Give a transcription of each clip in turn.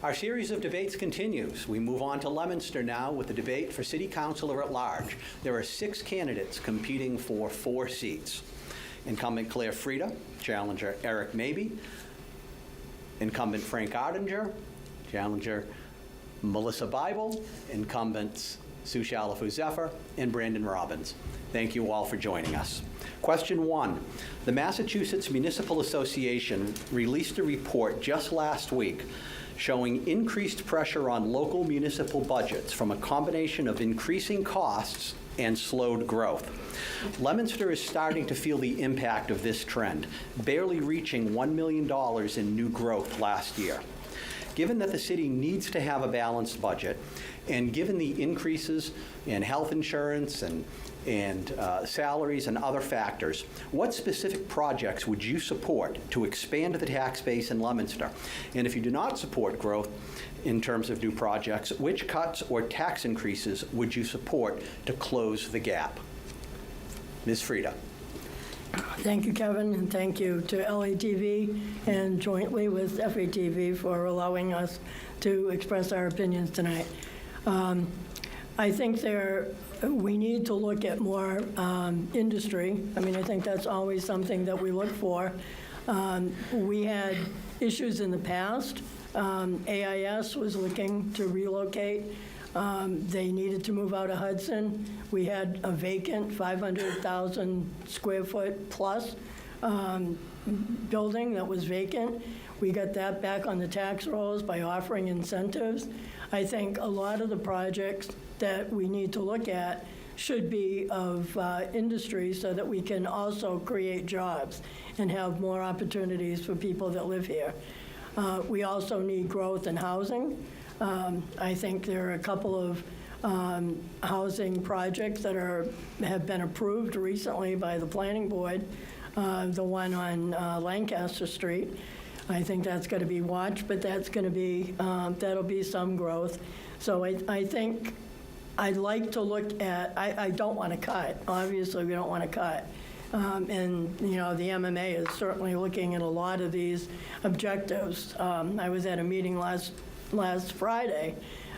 Our series of debates continues. We move on to Leominster now with the debate for City Councilor at Large. There are 6 candidates competing for 4 seats. Incumbent Claire Frieda, challenger Eric Mabey, incumbent Frank Ardinger, challenger Melissa Bible, incumbents Sue Shalafu-Zephyr, and Brandon Robbins. Thank you all for joining us. Question 1. The Massachusetts Municipal Association released a report just last week showing increased pressure on local municipal budgets from a combination of increasing costs and slowed growth. Leominster is starting to feel the impact of this trend, barely reaching $1 million in new growth last year. Given that the city needs to have a balanced budget, and given the increases in health insurance and salaries and other factors, what specific projects would you support to expand the tax base in Leominster? And if you do not support growth in terms of new projects, which cuts or tax increases would you support to close the gap? Ms. Frieda. Thank you, Kevin, and thank you to LATV and jointly with FATV for allowing us to express our opinions tonight. I think we need to look at more industry. I mean, I think that's always something that we look for. We had issues in the past. AIS was looking to relocate. They needed to move out of Hudson. We had a vacant 500,000 square foot plus building that was vacant. We got that back on the tax rolls by offering incentives. I think a lot of the projects that we need to look at should be of industry so that we can also create jobs and have more opportunities for people that live here. We also need growth in housing. I think there are a couple of housing projects that have been approved recently by the planning board. The one on Lancaster Street, I think that's going to be watched, but that's going to be that'll be some growth. So I think I'd like to look at. I don't want to cut. Obviously, we don't want to cut. And you know, the MMA is certainly looking at a lot of these objectives. I was at a meeting last Friday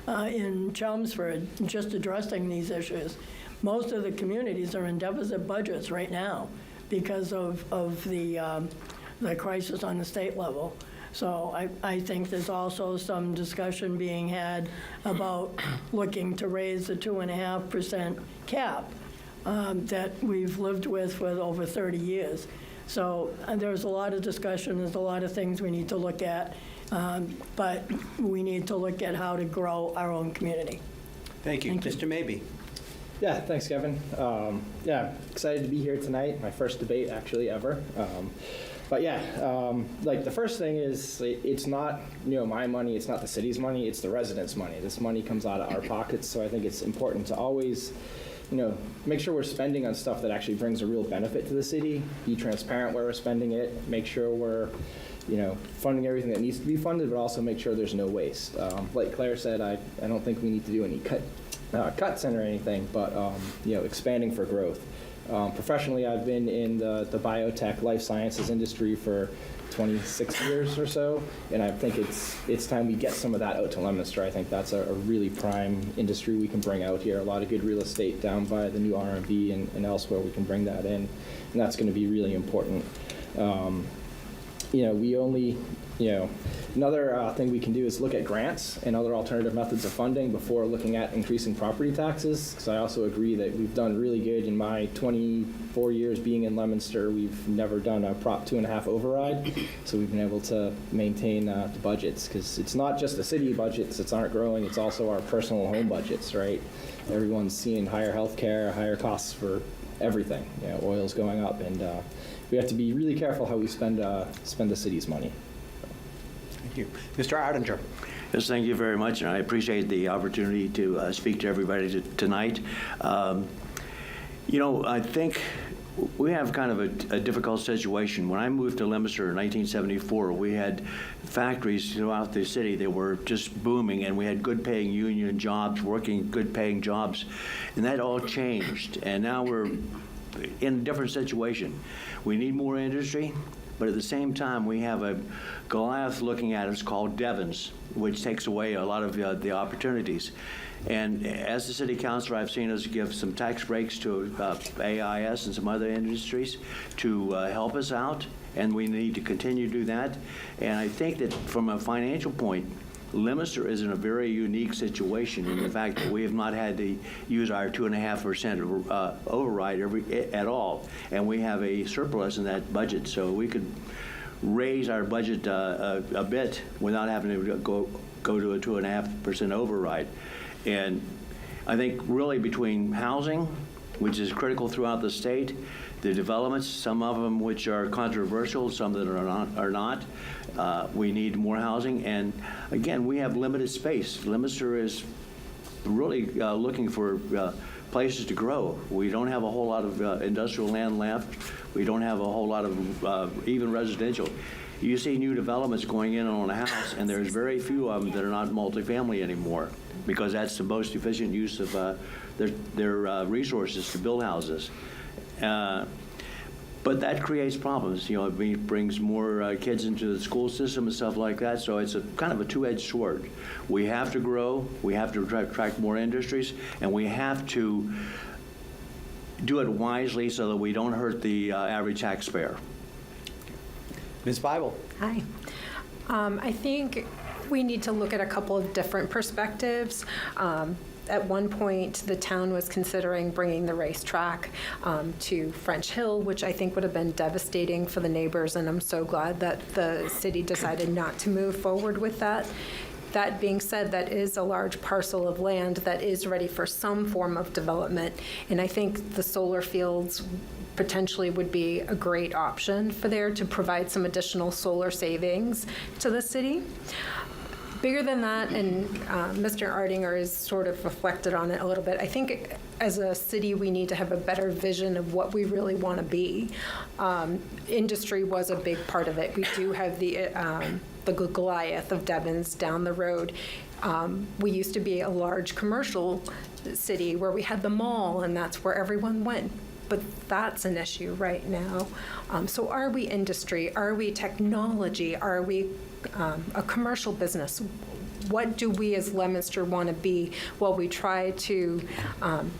in Chelmsford just addressing these issues. Most of the communities are in deficit budgets right now because of the the crisis on the state level. So I think there's also some discussion being had about looking to raise the 2.5% cap that we've lived with for over 30 years. So there's a lot of discussion, there's a lot of things we need to look at, but we need to look at how to grow our own community. Thank you. Mr. Mabee. Yeah, thanks, Kevin. Yeah, excited to be here tonight. My first debate, actually, ever. But yeah, like the first thing is it's not my money, it's not the city's money, it's the residents' money. This money comes out of our pockets, so I think it's important to always make sure we're spending on stuff that actually brings a real benefit to the city, be transparent where we're spending it, make sure we're funding everything that needs to be funded, but also make sure there's no waste. Like Claire said, I don't think we need to do any cuts in or anything, but expanding for growth. Professionally, I've been in the biotech life sciences industry for 26 years or so, and I think it's time we get some of that out to Leominster. I think that's a really prime industry we can bring out here. A lot of good real estate down by the new R&B and elsewhere. We can bring that in, and that's going to be really important. We only, another thing we can do is look at grants and other alternative methods of funding before looking at increasing property taxes, because I also agree that we've done really good in my 24 years being in Leominster. We've never done a Prop 2.5 override, so we've been able to maintain the budgets, because it's not just the city budgets that aren't growing, it's also our personal home budgets, right? Everyone's seeing higher health care, higher costs for everything. Oil's going up, and we have to be really careful how we spend the city's money. Thank you. Mr. Ardinger. Yes, thank you very much, and I appreciate the opportunity to speak to everybody tonight. I think we have kind of a difficult situation. When I moved to Leominster in 1974, we had factories throughout the city that were just booming, and we had good-paying union jobs, working good-paying jobs, and that all changed. And now we're in a different situation. We need more industry, but at the same time, we have a Goliath looking at us called Devons, which takes away a lot of the opportunities. And as the city councilor, I've seen us give some tax breaks to AIS and some other industries to help us out, and we need to continue to do that. And I think that from a financial point, Leominster is in a very unique situation in the fact that we have not had to use our 2.5% override at all, and we have a surplus in that budget, so we could raise our budget a bit without having to go to a 2.5% override. And I think really between housing, which is critical throughout the state, the developments, some of them which are controversial, some that are not. We need more housing, and again, we have limited space. Leominster is really looking for places to grow. We don't have a whole lot of industrial land left. We don't have a whole lot of even residential. You see new developments going in on a house, and there's very few of them that are not multifamily anymore, because that's the most efficient use of their resources to build houses. But that creates problems. It brings more kids into the school system and stuff like that, so it's a kind of a two-edged sword. We have to grow, we have to attract more industries, and we have to do it wisely so that we don't hurt the average taxpayer. Ms. Bible. Hi. I think we need to look at a couple of different perspectives. At one point, the town was considering bringing the racetrack to French Hill, which I think would have been devastating for the neighbors, and I'm so glad that the city decided not to move forward with that. That being said, that is a large parcel of land that is ready for some form of development, and I think the solar fields potentially would be a great option for there to provide some additional solar savings to the city. Bigger than that, and Mr. Ardinger has sort of reflected on it a little bit, I think as a city we need to have a better vision of what we really want to be. Industry was a big part of it. We do have the Goliath of Devons down the road. We used to be a large commercial city where we had the mall, and that's where everyone went. But that's an issue right now. So are we industry? Are we technology? Are we a commercial business? What do we as Leominster want to be while we try to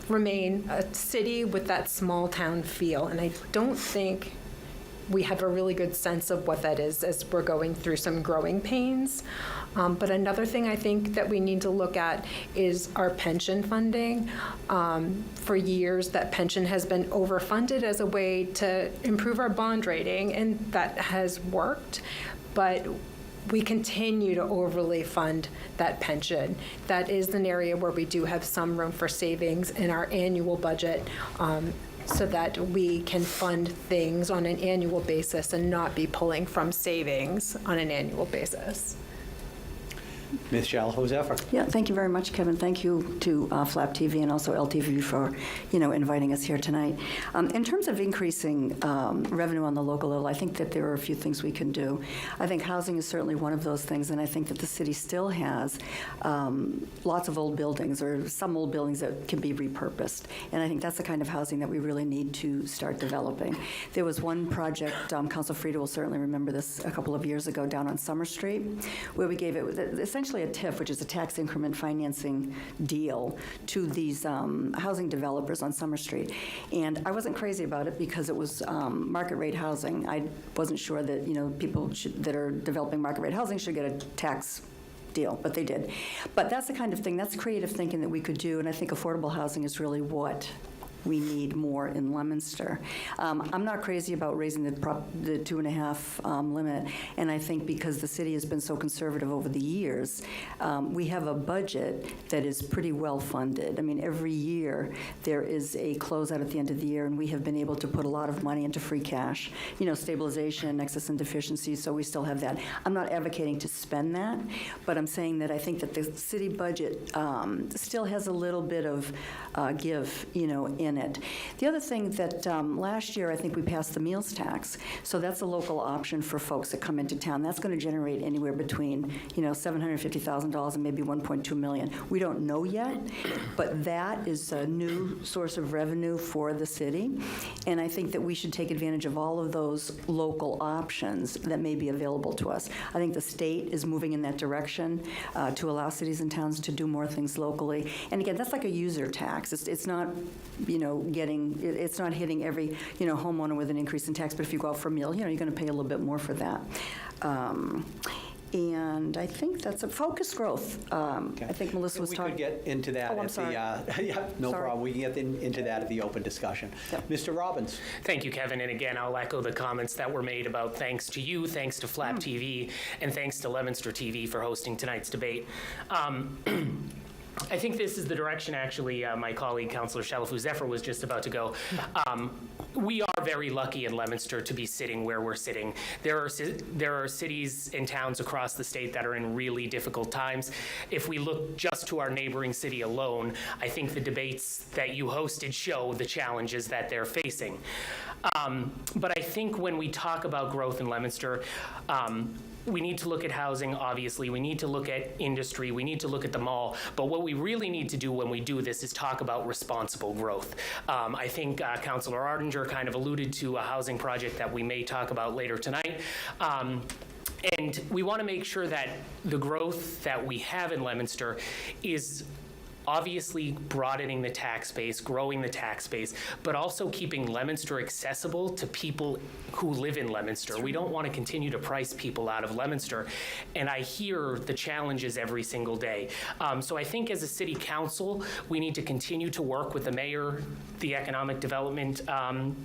remain a city with that small town feel? And I don't think we have a really good sense of what that is as we're going through some growing pains. But another thing I think that we need to look at is our pension funding. For years, that pension has been overfunded as a way to improve our bond rating, and that has worked. But we continue to overly fund that pension. That is an area where we do have some room for savings in our annual budget, so that we can fund things on an annual basis and not be pulling from savings on an annual basis. Ms. Shalhoub-Zephyr. Yeah, thank you very much, Kevin. Thank you to Flap TV and also LTV for, inviting us here tonight. In terms of increasing revenue on the local level, I think that there are a few things we can do. I think housing is certainly one of those things, and I think that the city still has lots of old buildings or some old buildings that can be repurposed, and I think that's the kind of housing that we really need to start developing. There was one project, Councilor Frieda will certainly remember this, a couple of years ago down on Summer Street, where we gave it essentially a TIF, which is a tax increment financing deal, to these housing developers on Summer Street. And I wasn't crazy about it because it was market rate housing. I wasn't sure that, people that are developing market rate housing should get a tax deal, but they did. But that's the kind of thing, that's creative thinking that we could do, and I think affordable housing is really what we need more in Leominster. I'm not crazy about raising the 2.5 limit, and I think because the city has been so conservative over the years, we have a budget that is pretty well funded. I mean, every year there is a closeout at the end of the year, and we have been able to put a lot of money into free cash, stabilization, excess and deficiencies, so we still have that. I'm not advocating to spend that, but I'm saying that I think that the city budget still has a little bit of give, in it. The other thing that last year I think we passed the meals tax, so that's a local option for folks that come into town. That's going to generate anywhere between $750,000 and maybe $1.2 million. We don't know yet, but that is a new source of revenue for the city, and I think that we should take advantage of all of those local options that may be available to us. I think the state is moving in that direction to allow cities and towns to do more things locally. And again, that's like a user tax. It's not it's not hitting every homeowner with an increase in tax, but if you go out for a meal, you're going to pay a little bit more for that. And I think that's a focused growth. Okay. I think Melissa was talking. We could get into that Oh, I'm at sorry. yeah, no Sorry. problem. We can get into that at the open discussion. Yep. Mr. Robbins. Thank you, Kevin. And again, I'll echo the comments that were made about thanks to you, thanks to Flap TV, and thanks to Leominster TV for hosting tonight's debate. I think this is the direction, actually, my colleague, Councilor Shalhoub-Zephyr, was just about to go. We are very lucky in Leominster to be sitting where we're sitting. There are cities and towns across the state that are in really difficult times. If we look just to our neighboring city alone, I think the debates that you hosted show the challenges that they're facing. But I think when we talk about growth in Leominster, we need to look at housing, obviously. We need to look at industry. We need to look at the mall. But what we really need to do when we do this is talk about responsible growth. I think Councilor Ardinger kind of alluded to a housing project that we may talk about later tonight. And we want to make sure that the growth that we have in Leominster is obviously broadening the tax base, growing the tax base, but also keeping Leominster accessible to people who live in Leominster. We don't want to continue to price people out of Leominster, and I hear the challenges every single day. So I think as a city council, we need to continue to work with the mayor, the economic development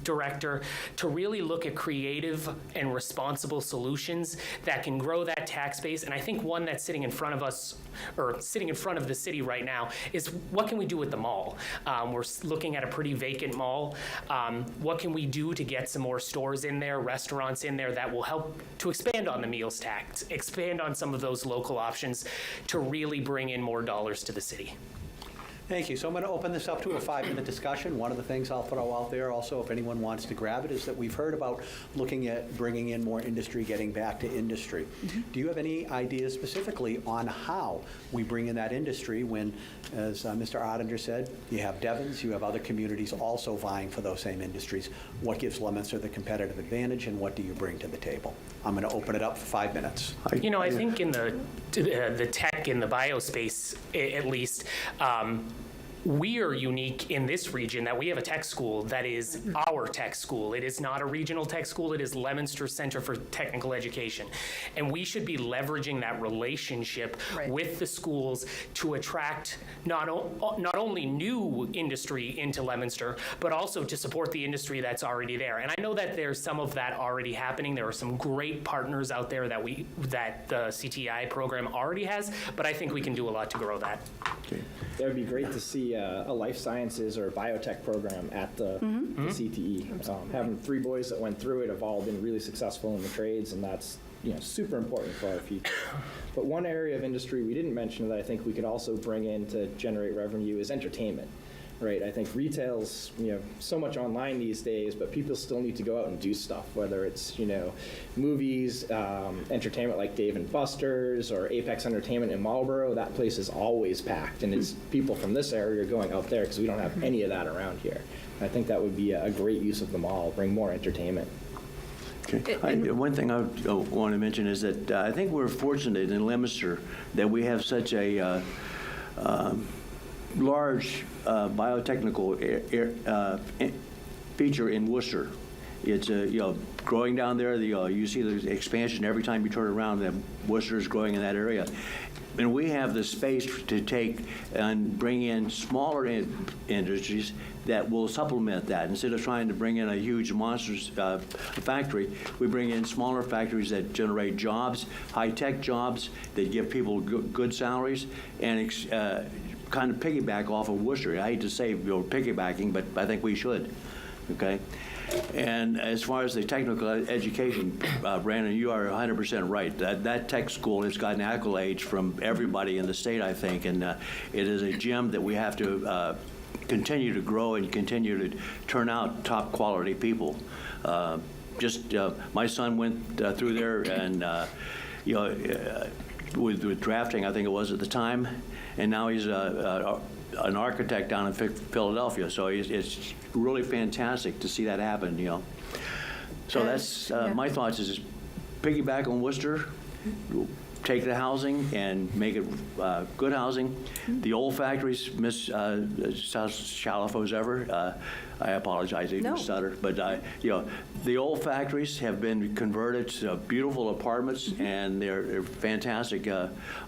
director, to really look at creative and responsible solutions that can grow that tax base. And I think one that's sitting in front of us, or sitting in front of the city right now, is what can we do with the mall? We're looking at a pretty vacant mall. What can we do to get some more stores in there, restaurants in there that will help to expand on the meals tax, expand on some of those local options to really bring in more dollars to the city? Thank you. So I'm going to open this up to a 5-minute discussion. One of the things I'll throw out there also, if anyone wants to grab it, is that we've heard about looking at bringing in more industry, getting back to industry. Do you have any ideas specifically on how we bring in that industry when, as Mr. Ottinger said, you have Devons, you have other communities also vying for those same industries? What gives Leominster the competitive advantage, and what do you bring to the table? I'm going to open it up for 5 minutes. I think in the tech, in the biospace, at least, we are unique in this region that we have a tech school that is our tech school. It is not a regional tech school. It is Leominster Center for Technical Education. And we should be leveraging that relationship with the schools to attract not only new industry into Leominster, but also to support the industry that's already there. And I know that there's some of that already happening. There are some great partners out there that the CTI program already has, but I think we can do a lot to grow that. Okay. It would be great to see a life sciences or biotech program at the CTE. Having 3 boys that went through it have all been really successful in the trades, and that's super important for our future. But one area of industry we didn't mention that I think we could also bring in to generate revenue is entertainment. Right, I think retail's so much online these days, but people still need to go out and do stuff. Whether it's movies, entertainment like Dave and Buster's or Apex Entertainment in Marlboro, that place is always packed, and it's people from this area are going out there because we don't have any of that around here. And I think that would be a great use of them all. Bring more entertainment. Okay. One thing I want to mention is that I think we're fortunate in Leominster that we have such a large biotechnical feature in Worcester. It's growing down there. You see the expansion every time you turn around. That Worcester is growing in that area, and we have the space to take and bring in smaller industries that will supplement that. Instead of trying to bring in a huge monstrous factory, we bring in smaller factories that generate jobs, high-tech jobs that give people good salaries, and kind of piggyback off of Worcester. I hate to say piggybacking, but I think we should. Okay. And as far as the technical education, Brandon, you are 100% right. That tech school has gotten accolades from everybody in the state, I think, and it is a gem that we have to continue to grow and continue to turn out top quality people. My son went through there, and with drafting, I think it was at the time, and now he's an architect down in Philadelphia. So it's really fantastic to see that happen. So that's my thoughts is piggyback on Worcester. Take the housing and make it good housing. The old factories, Miss Shallow as ever. I apologize, I didn't stutter, but the old factories have been converted to beautiful apartments, and they're fantastic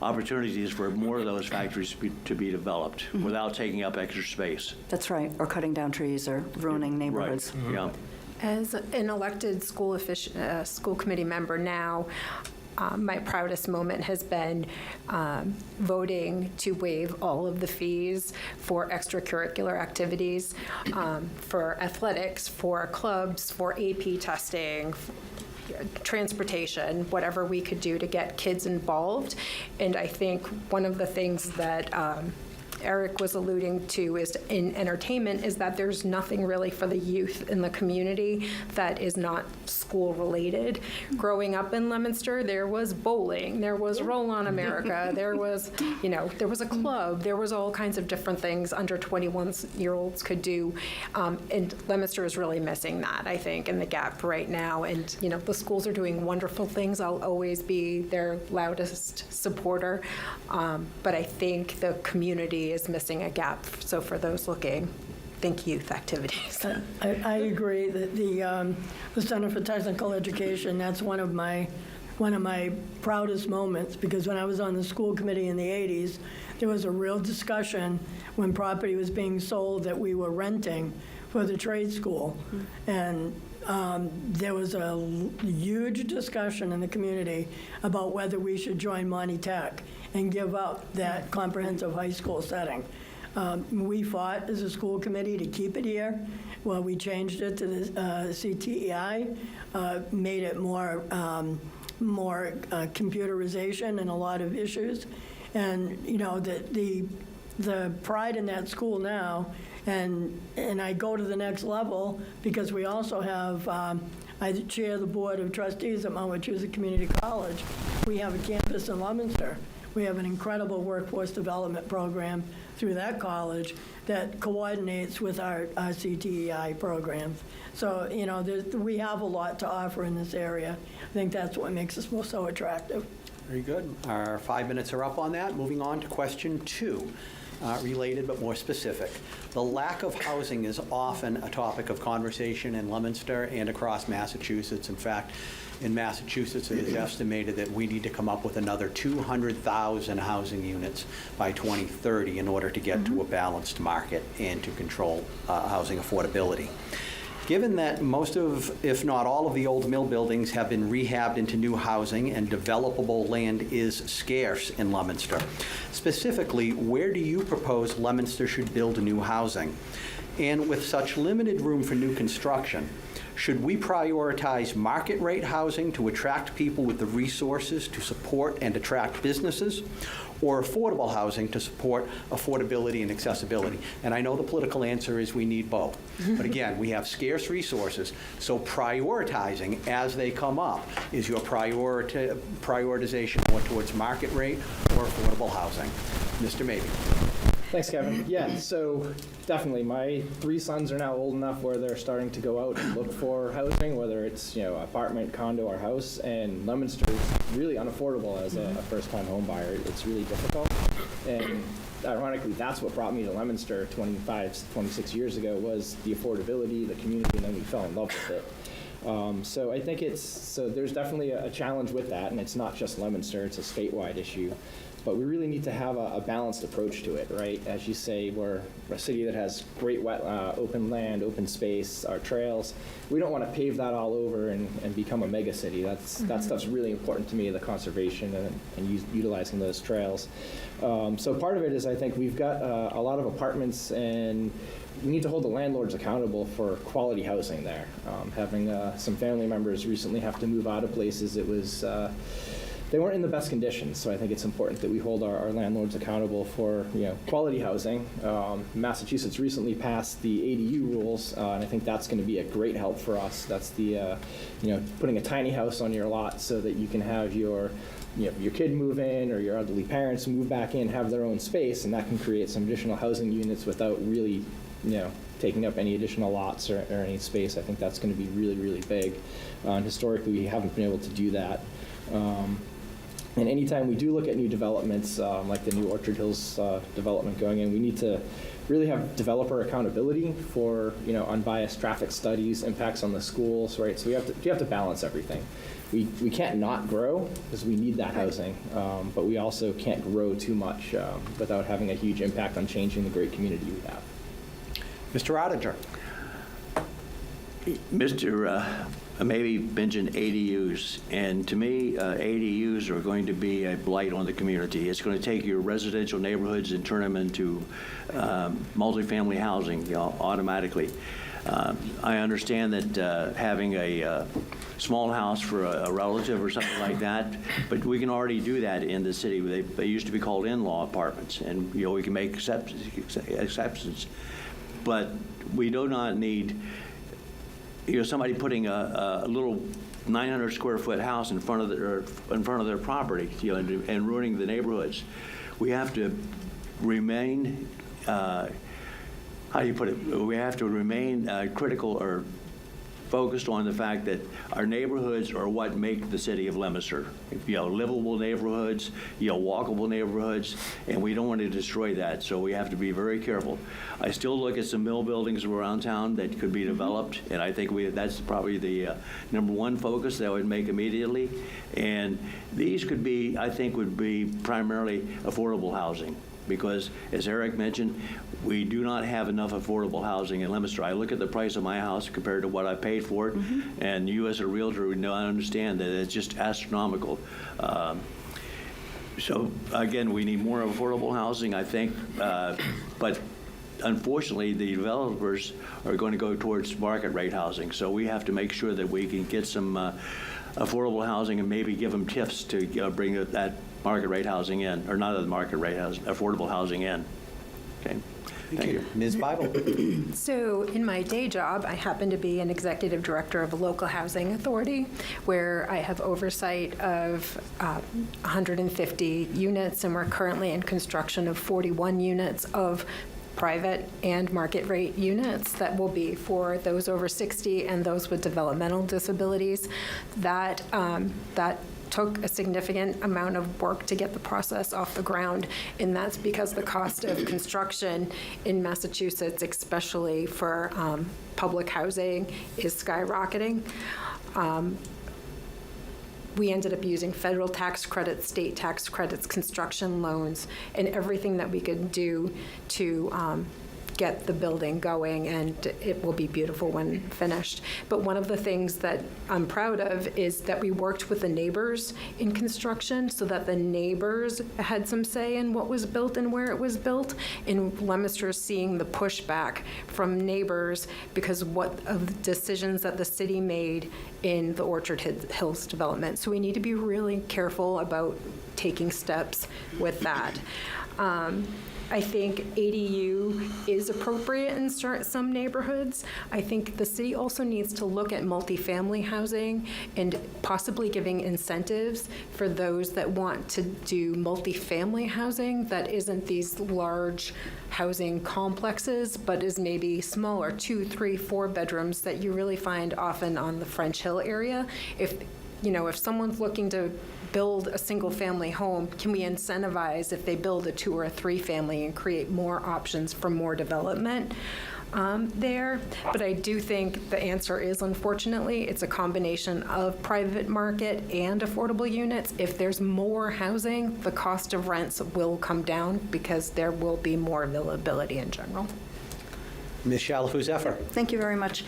opportunities for more of those factories to be developed without taking up extra space. That's right, or cutting down trees or ruining neighborhoods. Right. Yeah. As an elected school committee member now, my proudest moment has been voting to waive all of the fees for extracurricular activities, for athletics, for clubs, for AP testing, transportation, whatever we could do to get kids involved. And I think one of the things that Eric was alluding to is in entertainment is that there's nothing really for the youth in the community that is not school related. Growing up in Leominster, there was bowling, there was Roll on America, there was a club, there was all kinds of different things under 21-year-olds could do. And Leominster is really missing that, I think, in the gap right now. And, the schools are doing wonderful things. I'll always be their loudest supporter. But I think the community is missing a gap. So for those looking, think youth activities. I agree that the Center for Technical Education, that's one of my proudest moments, because when I was on the school committee in the 80s, there was a real discussion when property was being sold that we were renting for the trade school. And there was a huge discussion in the community about whether we should join Monty Tech and give up that comprehensive high school setting. We fought as a school committee to keep it here. Well, we changed it to the CTEI, made it more computerization and a lot of issues. And, the pride in that school now, and I go to the next level because we also have, I chair the board of trustees at Mount Wachusett Community College. We have a campus in Leominster. We have an incredible workforce development program through that college that coordinates with our CTEI programs. So, we have a lot to offer in this area. I think that's what makes us so attractive. Very good. Our 5 minutes are up on that. Moving on to question 2. related but more specific. The lack of housing is often a topic of conversation in Leominster and across Massachusetts. In fact, in Massachusetts, it is estimated that we need to come up with another 200,000 housing units by 2030 in order to get to a balanced market and to control housing affordability. Given that most of, if not all of the old mill buildings have been rehabbed into new housing and developable land is scarce in Leominster, specifically, where do you propose Leominster should build new housing? And with such limited room for new construction, should we prioritize market rate housing to attract people with the resources to support and attract businesses, or affordable housing to support affordability and accessibility? And I know the political answer is we need both. But again, we have scarce resources, so prioritizing as they come up is your prioritization more towards market rate or affordable housing. Mr. Mabey. Thanks, Kevin. Yeah, so definitely, my 3 sons are now old enough where they're starting to go out and look for housing, whether it's, apartment, condo, or house, and Leominster is really unaffordable as a first-time home buyer. It's really difficult, and ironically, that's what brought me to Leominster 26 years ago, was the affordability, the community, and then we fell in love with it. So I think there's definitely a challenge with that, and it's not just Leominster, it's a statewide issue. But we really need to have a balanced approach to it, right? As you say, we're a city that has great open land, open space, our trails. We don't want to pave that all over and become a mega city. That stuff's really important to me, the conservation and utilizing those trails. So part of it is, I think we've got a lot of apartments, and we need to hold the landlords accountable for quality housing there. Having some family members recently have to move out of places, it was they weren't in the best conditions, so I think it's important that we hold our landlords accountable for quality housing. Massachusetts recently passed the ADU rules, and I think that's going to be a great help for us. That's the putting a tiny house on your lot so that you can have your kid move in, or your elderly parents move back in, have their own space, and that can create some additional housing units without really taking up any additional lots or any space. I think that's going to be really, really big. Historically, we haven't been able to do that. And anytime we do look at new developments, like the new Orchard Hills development going in, we need to really have developer accountability for unbiased traffic studies, impacts on the schools, right? So you have to balance everything. We can't not grow because we need that housing, but we also can't grow too much without having a huge impact on changing the great community we have. Mr. Ottinger. Mr. Maybe mentioned ADUs, and to me, ADUs are going to be a blight on the community. It's going to take your residential neighborhoods and turn them into multifamily housing automatically. I understand that having a small house for a relative or something like that, but we can already do that in the city. They used to be called in-law apartments, and we can make exceptions. But we do not need somebody putting a little 900 square foot house in front of their property, and ruining the neighborhoods. We have to remain. How do you put it? We have to remain critical or focused on the fact that our neighborhoods are what make the city of Leominster. Livable neighborhoods, walkable neighborhoods, and we don't want to destroy that, so we have to be very careful. I still look at some mill buildings around town that could be developed, and I think that's probably the number one focus that I would make immediately. And these could be, I think, would be primarily affordable housing. Because, as Eric mentioned, we do not have enough affordable housing in Leominster. I look at the price of my house compared to what I paid for it, and you as a realtor would understand that it's just astronomical. So, again, we need more affordable housing, I think, but unfortunately, the developers are going to go towards market rate housing. So we have to make sure that we can get some affordable housing and maybe give them tips to bring that market rate housing in, or not the market rate housing, affordable housing in. Okay. Thank you. Ms. Bible. So in my day job, I happen to be an executive director of a local housing authority where I have oversight of 150 units, and we're currently in construction of 41 units of private and market rate units that will be for those over 60 and those with developmental disabilities. That took a significant amount of work to get the process off the ground, and that's because the cost of construction in Massachusetts, especially for public housing, is skyrocketing. We ended up using federal tax credits, state tax credits, construction loans, and everything that we could do to get the building going, and it will be beautiful when finished. But one of the things that I'm proud of is that we worked with the neighbors in construction so that the neighbors had some say in what was built and where it was built. And Leominster is seeing the pushback from neighbors because of the decisions that the city made in the Orchard Hills development. So we need to be really careful about taking steps with that. I think ADU is appropriate in some neighborhoods. I think the city also needs to look at multifamily housing and possibly giving incentives for those that want to do multifamily housing that isn't these large housing complexes, but is maybe smaller, 2, 3, 4 bedrooms that you really find often on the French Hill area. If someone's looking to build a single-family home, can we incentivize if they build a 2 or a 3 family and create more options for more development there? But I do think the answer is, unfortunately, it's a combination of private market and affordable units. If there's more housing, the cost of rents will come down because there will be more availability in general. Ms. Shalafou-Zephyr. Thank you very much.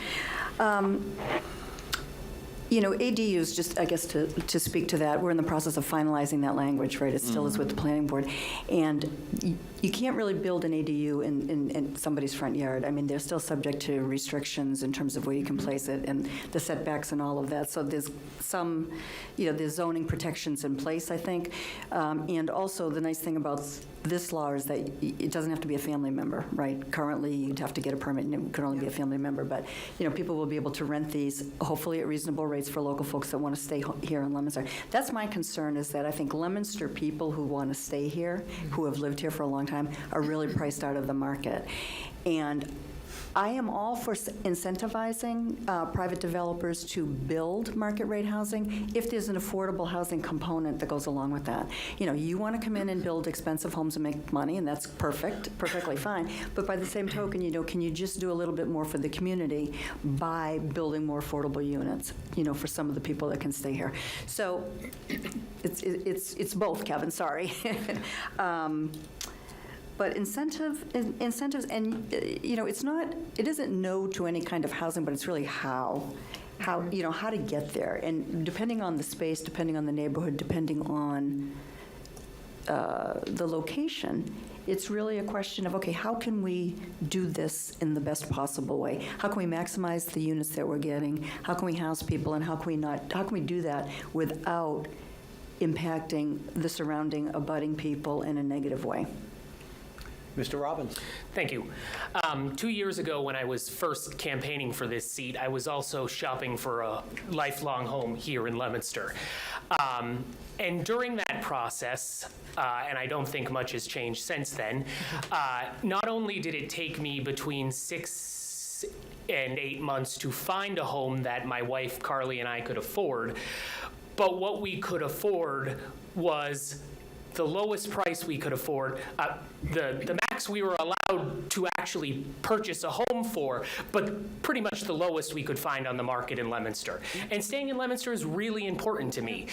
ADUs, just I guess to speak to that, we're in the process of finalizing that language, right? It still is with the planning board. And you can't really build an ADU in somebody's front yard. I mean, they're still subject to restrictions in terms of where you can place it and the setbacks and all of that. So there's some, there's zoning protections in place, I think. And also the nice thing about this law is that it doesn't have to be a family member, right? Currently, you'd have to get a permit and it could only be a family member. But, people will be able to rent these, hopefully at reasonable rates for local folks that want to stay here in Leominster. That's my concern, is that I think Leominster people who want to stay here, who have lived here for a long time, are really priced out of the market. And I am all for incentivizing private developers to build market rate housing if there's an affordable housing component that goes along with that. You want to come in and build expensive homes and make money, and that's perfectly fine. But by the same token, can you just do a little bit more for the community by building more affordable units, for some of the people that can stay here. So it's both, Kevin, sorry. But incentives, and it isn't no to any kind of housing, but it's really how to get there. And depending on the space, depending on the neighborhood, depending on the location, it's really a question of, okay, how can we do this in the best possible way? How can we maximize the units that we're getting? How can we house people, and how can we do that without impacting the surrounding abutting people in a negative way? Mr. Robbins. Thank you. 2 years ago, when I was first campaigning for this seat, I was also shopping for a lifelong home here in Leominster. And during that process, and I don't think much has changed since then, not only did it take me between 6 and 8 months to find a home that my wife, Carly, and I could afford, but what we could afford was the lowest price we could afford, the max we were allowed to actually purchase a home for, but pretty much the lowest we could find on the market in Leominster. And staying in Leominster is really important to me.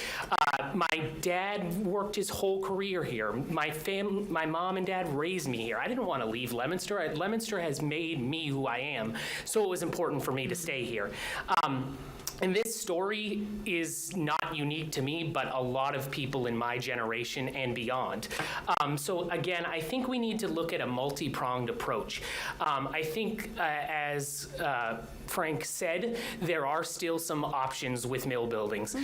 My dad worked his whole career here. My mom and dad raised me here. I didn't want to leave Leominster. Leominster has made me who I am, so it was important for me to stay here. And this story is not unique to me, but a lot of people in my generation and beyond. So again, I think we need to look at a multi-pronged approach. I think, as Frank said, there are still some options with mill buildings.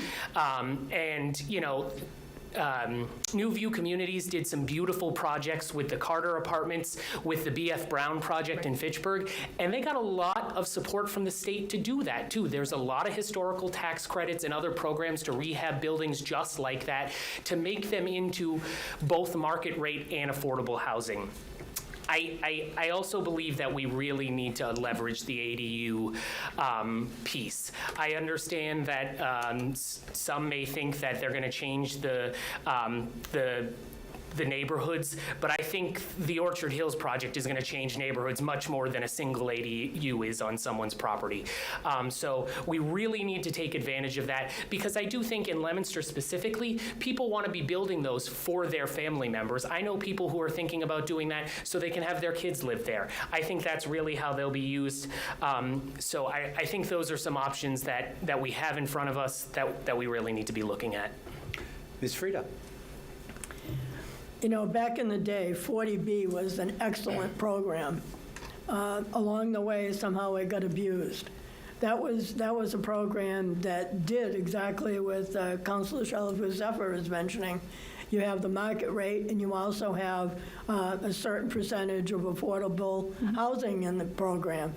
New View Communities did some beautiful projects with the Carter Apartments, with the B.F. Brown project in Fitchburg, and they got a lot of support from the state to do that, too. There's a lot of historical tax credits and other programs to rehab buildings just like that, to make them into both market rate and affordable housing. I also believe that we really need to leverage the ADU piece. I understand that some may think that they're going to change the neighborhoods, but I think the Orchard Hills project is going to change neighborhoods much more than a single ADU is on someone's property. So we really need to take advantage of that, because I do think in Leominster specifically, people want to be building those for their family members. I know people who are thinking about doing that so they can have their kids live there. I think that's really how they'll be used. So I think those are some options that we have in front of us that we really need to be looking at. Ms. Frida? You know, back in the day, 40B was an excellent program. Along the way, somehow it got abused. That was a program that did exactly what Councilor Shalafu-Zephyr is mentioning. You have the market rate, and you also have a certain percentage of affordable housing in the program.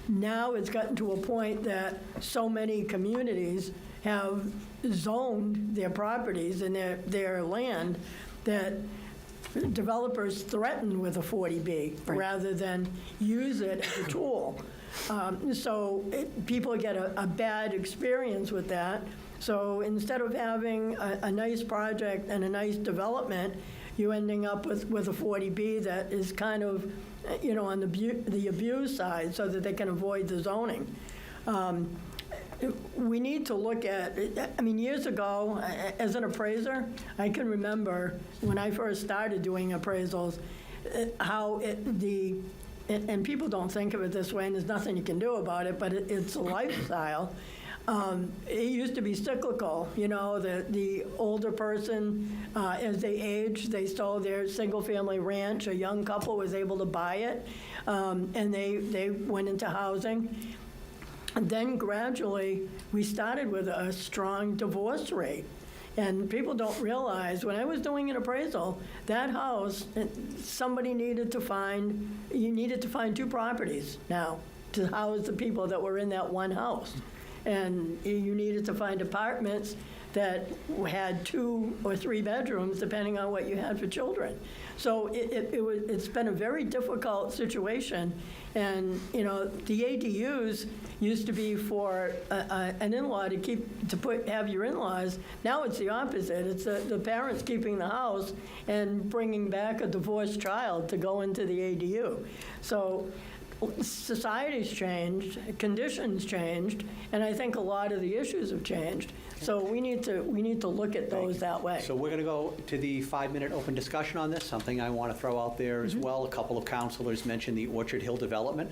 Now it's gotten to a point that so many communities have zoned their properties and their land that developers threaten with a 40B rather than use it as a tool. So people get a bad experience with that. So instead of having a nice project and a nice development, you're ending up with a 40B that is kind of, you know, on the abuse side, so that they can avoid the zoning. We need to look at, I mean, years ago, as an appraiser, I can remember when I first started doing appraisals, how and people don't think of it this way, and there's nothing you can do about it, but it's a lifestyle. It used to be cyclical, you know, the older person, as they aged, they sold their single-family ranch. A young couple was able to buy it, and they went into housing. And then gradually, we started with a strong divorce rate. And people don't realize, when I was doing an appraisal, that house, somebody needed to find 2 properties now to house the people that were in that one house. And you needed to find apartments that had 2 or 3 bedrooms, depending on what you had for children. So it's been a very difficult situation. And, you know, the ADUs used to be for an in-law to have your in-laws. Now it's the opposite. It's the parents keeping the house and bringing back a divorced child to go into the ADU. So society's changed, conditions changed, and I think a lot of the issues have changed. So we need to look at those that way. So we're going to go to the 5-minute open discussion on this, something I want to throw out there as well. A couple of councilors mentioned the Orchard Hill development.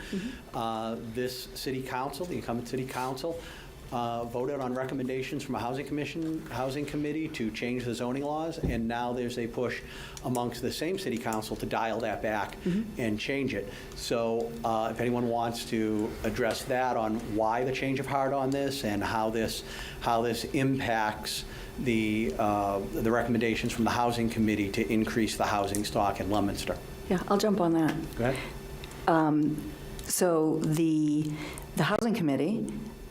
This city council, the incumbent city council, voted on recommendations from a housing committee to change the zoning laws, and now there's a push amongst the same city council to dial that back and change it. So if anyone wants to address that on why the change of heart on this and how this impacts the recommendations from the housing committee to increase the housing stock in Leominster. Yeah, I'll jump on that. Go ahead. So the housing committee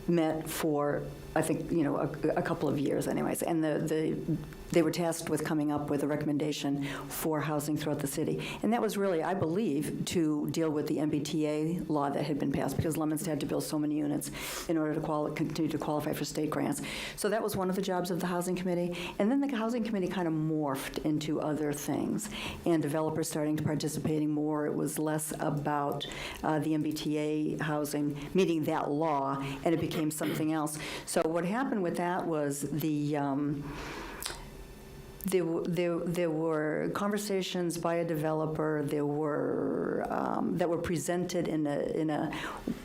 met for, I think, you know, a couple of years anyways, and they were tasked with coming up with a recommendation for housing throughout the city. And that was really, I believe, to deal with the MBTA law that had been passed, because Leominster had to build so many units in order to continue to qualify for state grants. So that was one of the jobs of the housing committee. And then the housing committee kind of morphed into other things, and developers starting to participating more. It was less about the MBTA housing meeting that law, and it became something else. So what happened with that was there were conversations by a developer. There were that were presented in a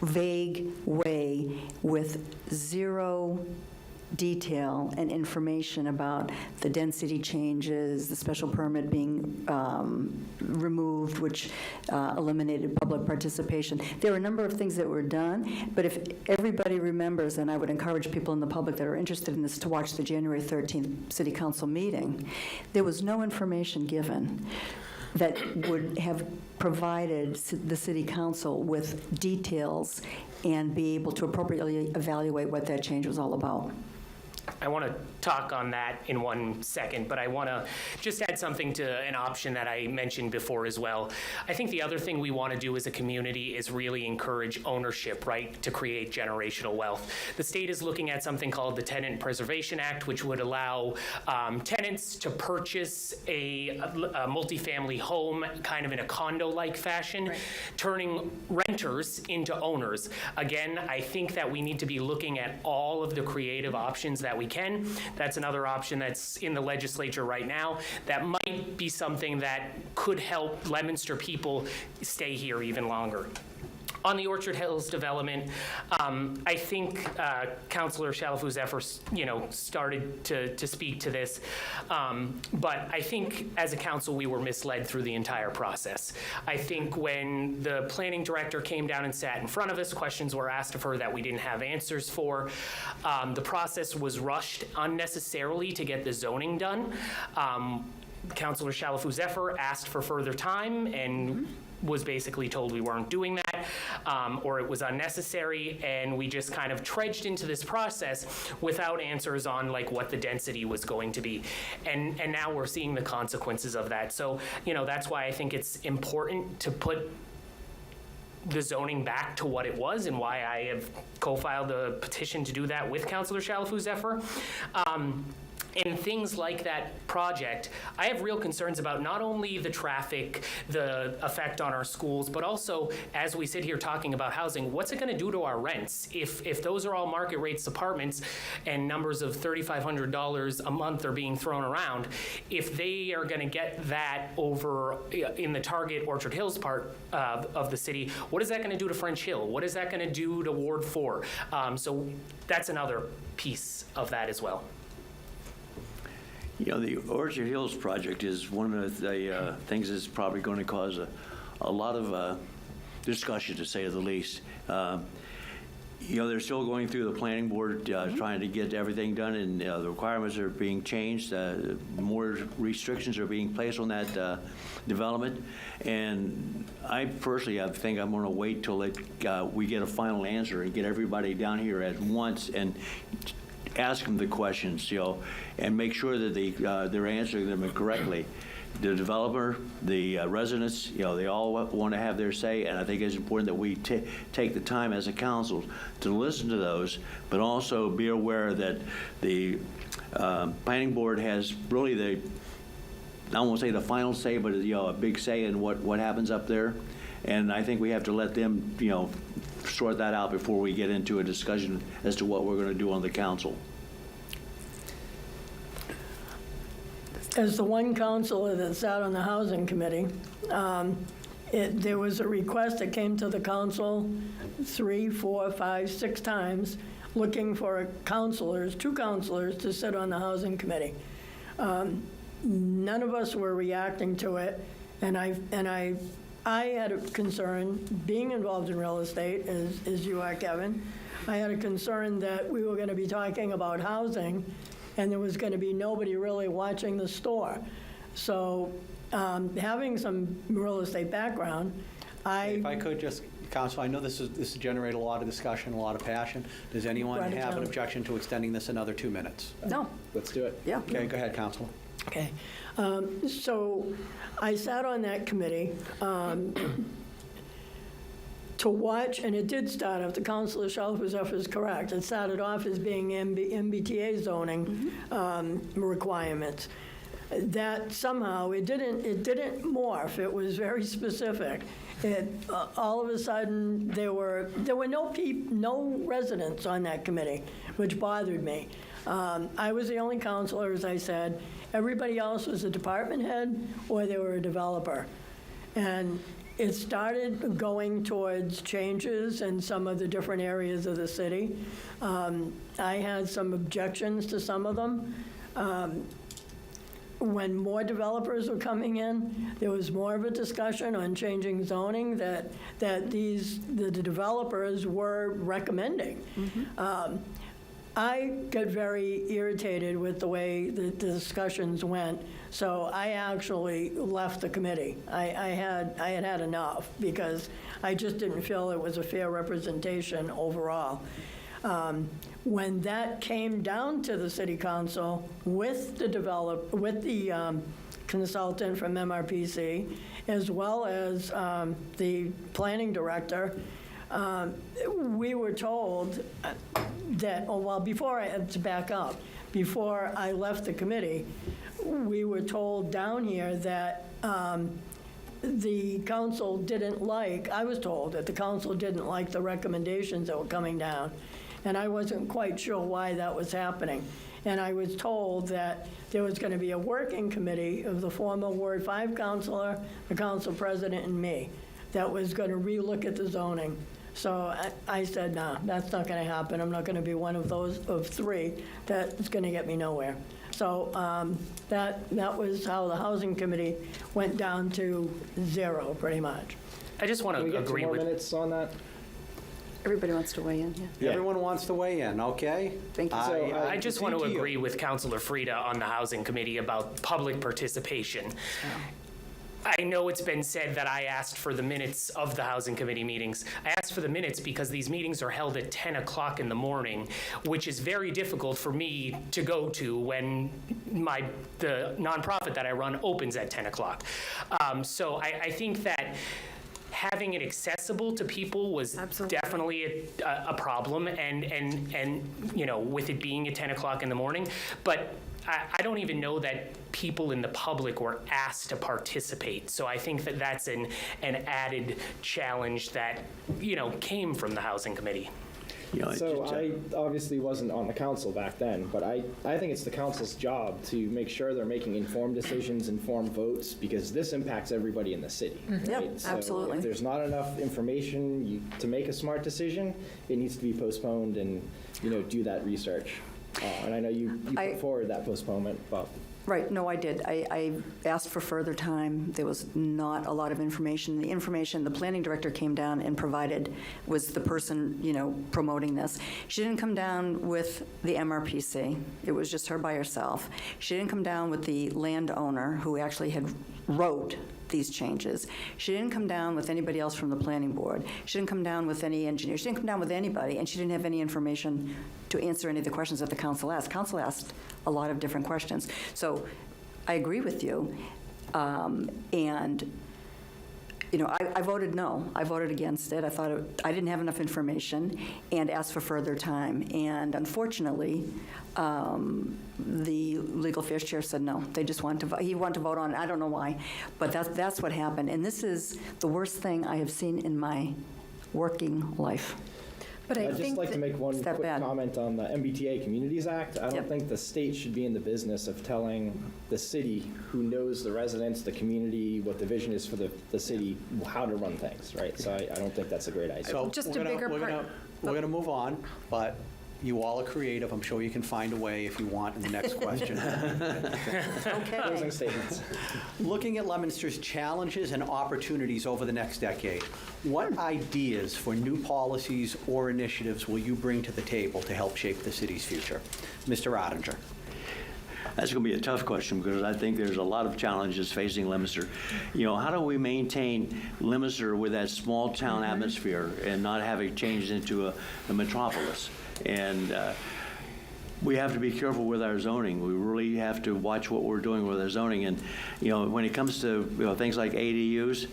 vague way with zero detail and information about the density changes, the special permit being removed, which eliminated public participation. There were a number of things that were done, but if everybody remembers, and I would encourage people in the public that are interested in this to watch the January 13th City Council meeting, there was no information given that would have provided the City Council with details and be able to appropriately evaluate what that change was all about. I want to talk on that in 1 second, but I want to just add something to an option that I mentioned before as well. I think the other thing we want to do as a community is really encourage ownership, right, to create generational wealth. The state is looking at something called the Tenant Preservation Act, which would allow tenants to purchase a multifamily home kind of in a condo-like fashion, turning renters into owners. Again, I think that we need to be looking at all of the creative options that we can. That's another option that's in the legislature right now that might be something that could help Leominster people stay here even longer. On the Orchard Hills development, I think Councilor Shalafou-Zephyr, started to speak to this, but I think as a council we were misled through the entire process. I think when the planning director came down and sat in front of us, questions were asked of her that we didn't have answers for. The process was rushed unnecessarily to get the zoning done. Councilor Shalafou-Zephyr asked for further time and was basically told we weren't doing that, or it was unnecessary, and we just kind of trudged into this process without answers on like what the density was going to be. And now we're seeing the consequences of that. So, that's why I think it's important to put the zoning back to what it was, and why I have co-filed a petition to do that with Councilor Shalafou-Zephyr. And things like that project, I have real concerns about not only the traffic, the effect on our schools, but also, as we sit here talking about housing, what's it going to do to our rents? If those are all market rates apartments and numbers of $3,500 a month are being thrown around, if they are going to get that over in the target Orchard Hills part of the city, what is that going to do to French Hill? What is that going to do to Ward 4? So that's another piece of that as well. The Orchard Hills project is one of the things that's probably going to cause a lot of discussion, to say the least. They're still going through the planning board, trying to get everything done, and the requirements are being changed. More restrictions are being placed on that development. And I personally, I think I'm going to wait till we get a final answer and get everybody down here at once and ask them the questions, and make sure that they're answering them correctly. The developer, the residents, they all want to have their say, and I think it's important that we take the time as a council to listen to those, but also be aware that the planning board has really I won't say the final say, but a big say in what happens up there, and I think we have to let them, sort that out before we get into a discussion as to what we're going to do on the council. As the one councilor that sat on the housing committee, there was a request that came to the council 3, 4, 5, 6 times looking for two councilors to sit on the housing committee. None of us were reacting to it, and I had a concern, being involved in real estate, as you are, Kevin. I had a concern that we were going to be talking about housing, and there was going to be nobody really watching the store. So having some real estate background, If I could just, Council, I know this has generated a lot of discussion, a lot of passion. Does anyone Right, have an John. objection to extending this another 2 minutes? No, Let's do it. yeah. Okay, go ahead, Councilor. okay. So I sat on that committee to watch, and it did start off, the Councilor Shalafou-Zephyr is correct, it started off as being MBTA zoning requirements. That somehow, it didn't morph, it was very specific. All of a sudden, there were no residents on that committee, which bothered me. I was the only councilor, as I said. Everybody else was a department head or they were a developer. And it started going towards changes in some of the different areas of the city. I had some objections to some of them. When more developers were coming in, there was more of a discussion on changing zoning that the developers were recommending. I got very irritated with the way the discussions went, so I actually left the committee. I had enough because I just didn't feel it was a fair representation overall. When that came down to the city council with the consultant from MRPC, as well as the planning director, we were told that, before I had to back up, before I left the committee, we were told down here that the council didn't like, I was told that the council didn't like the recommendations that were coming down. And I wasn't quite sure why that was happening. And I was told that there was going to be a working committee of the former Ward 5 councilor, the council president, and me that was going to relook at the zoning. So I said, no, that's not going to happen. I'm not going to be one of those of three that's going to get me nowhere. So that was how the housing committee went down to 0, pretty much. I just want Can we to get 2 agree more with. minutes on that? Everybody wants to weigh in, yeah. Yeah. Everyone wants to weigh in, okay? Thank you. I just want to concede you. agree with Councilor Frida on the Housing Committee about public participation. I know it's been said that I asked for the minutes of the Housing Committee meetings. I asked for the minutes because these meetings are held at 10 o'clock in the morning, which is very difficult for me to go to when the nonprofit that I run opens at 10 o'clock. So I think that having it accessible to people was Absolutely. definitely a problem, and with it being at 10 o'clock in the morning. But I don't even know that people in the public were asked to participate. So I think that that's an added challenge that, came from the Housing Committee. So I obviously wasn't on the council back then, but I think it's the council's job to make sure they're making informed decisions, informed votes, because this impacts everybody in the city. Yep, Right? So absolutely. if there's not enough information to make a smart decision, it needs to be postponed and, do that research. And I know you put forward that postponement, Bob. Right, no, I did. I asked for further time. There was not a lot of information. The information the planning director came down and provided was the person, promoting this. She didn't come down with the MRPC. It was just her by herself. She didn't come down with the landowner who actually had wrote these changes. She didn't come down with anybody else from the planning board. She didn't come down with any engineer. She didn't come down with anybody, and she didn't have any information to answer any of the questions that the council asked. Council asked a lot of different questions. So I agree with you. And I voted no. I voted against it. I thought I didn't have enough information and asked for further time. And unfortunately, the legal affairs chair said no. They just wanted to vote. He wanted to vote on it. I don't know why, but that's what happened. And this is the worst thing I have seen in my working life. But I I'd just think like to make one that quick bad. comment on the MBTA Communities Act. I don't Yep. think the state should be in the business of telling the city, who knows the residents, the community, what the vision is for the city, how to run things, right? So I don't think that's a great idea. So Just we're a gonna- bigger we're part- gonna- We're going to move on, but you all are creative. I'm sure you can find a way if you want in the next question. Closing statements. Looking at Leominster's challenges and opportunities over the next decade, what ideas for new policies or initiatives will you bring to the table to help shape the city's future? Mr. Ottinger. That's going to be a tough question because I think there's a lot of challenges facing Leominster. How do we maintain Leominster with that small town atmosphere and not have it changed into a metropolis? And we have to be careful with our zoning. We really have to watch what we're doing with our zoning. And, when it comes to things like ADUs,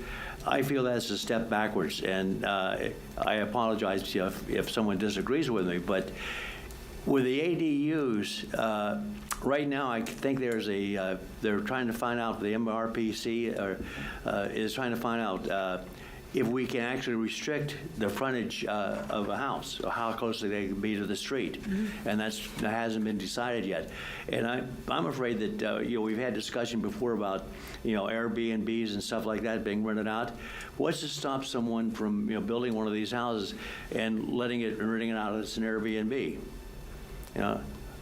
I feel that's a step backwards. And I apologize if someone disagrees with me, but with the ADUs, right now I think they're trying to find out, the MRPC is trying to find out if we can actually restrict the frontage of a house, or how closely they can be to the street. And that hasn't been decided yet. And I'm afraid that, we've had discussion before about, Airbnbs and stuff like that being rented out. What's to stop someone from, building one of these houses and renting it out as an Airbnb?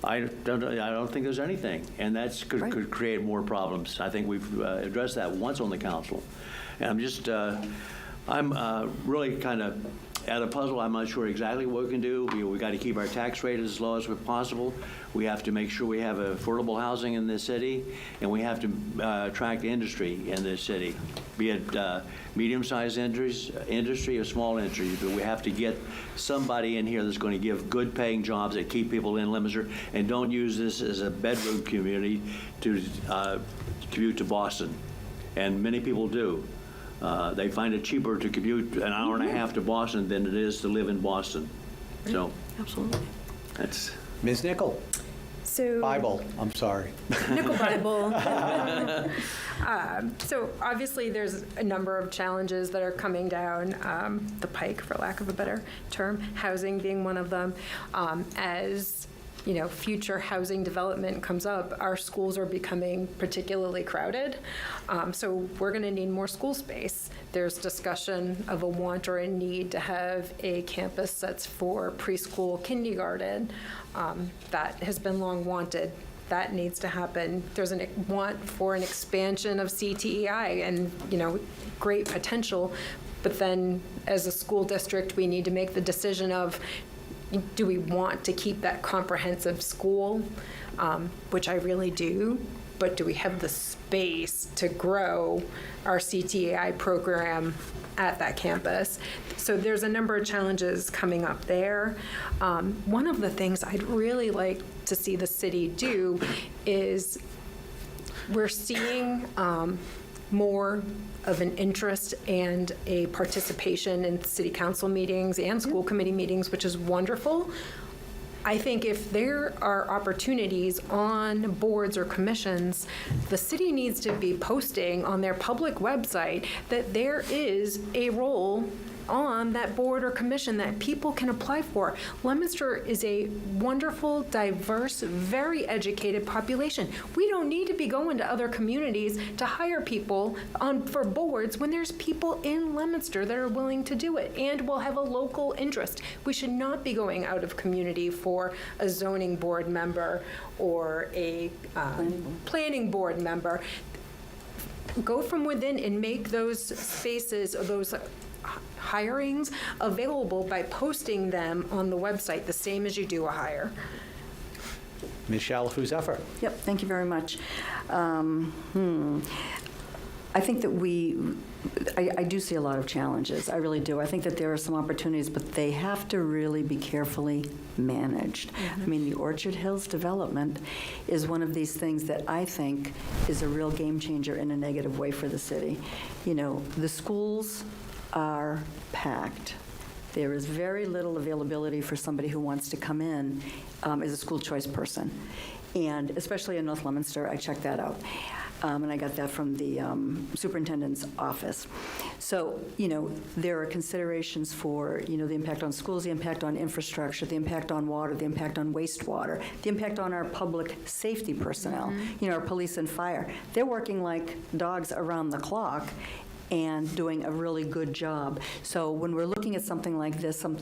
I don't think there's anything, and that could create more problems. I think we've addressed that once on the council. And I'm really kind of at a puzzle. I'm not sure exactly what we can do. We got to keep our tax rate as low as possible. We have to make sure we have affordable housing in this city, and we have to attract industry in this city, be it medium-sized industry or small industry. But we have to get somebody in here that's going to give good-paying jobs that keep people in Leominster, and don't use this as a bedroom community to commute to Boston. And many people do. They find it cheaper to commute an hour and a half to Boston than it is to live in Boston. So Absolutely. that's... Ms. Nickel, So. Bible, I'm sorry. Nickel Bible. So obviously, there's a number of challenges that are coming down the pike, for lack of a better term, housing being one of them. As you know, future housing development comes up, our schools are becoming particularly crowded. So we're going to need more school space. There's discussion of a want or a need to have a campus that's for preschool, kindergarten. That has been long wanted. That needs to happen. There's a want for an expansion of CTEI and, you know, great potential. But then as a school district, we need to make the decision of, do we want to keep that comprehensive school, which I really do, but do we have the space to grow our CTEI program at that campus? So there's a number of challenges coming up there. One of the things I'd really like to see the city do is we're seeing more of an interest and a participation in city council meetings and school committee meetings, which is wonderful. I think if there are opportunities on boards or commissions, the city needs to be posting on their public website that there is a role on that board or commission that people can apply for. Leominster is a wonderful, diverse, very educated population. We don't need to be going to other communities to hire people for boards when there's people in Leominster that are willing to do it and will have a local interest. We should not be going out of community for a zoning board member or a planning board member. Go from within and make those spaces, those hirings available by posting them on the website, the same as you do a hire. Ms. Shalafou-Zephyr. Yep, thank you very much. I think that I do see a lot of challenges. I really do. I think that there are some opportunities, but they have to really be carefully managed. I mean, the Orchard Hills development is one of these things that I think is a real game changer in a negative way for the city. You know, the schools are packed. There is very little availability for somebody who wants to come in as a school choice person. And especially in North Leominster, I checked that out. And I got that from the superintendent's office. So, you know, there are considerations for, you know, the impact on schools, the impact on infrastructure, the impact on water, the impact on wastewater, the impact on our public safety personnel, you know, our police and fire. They're working like dogs around the clock and doing a really good job. So when we're looking at something like this, some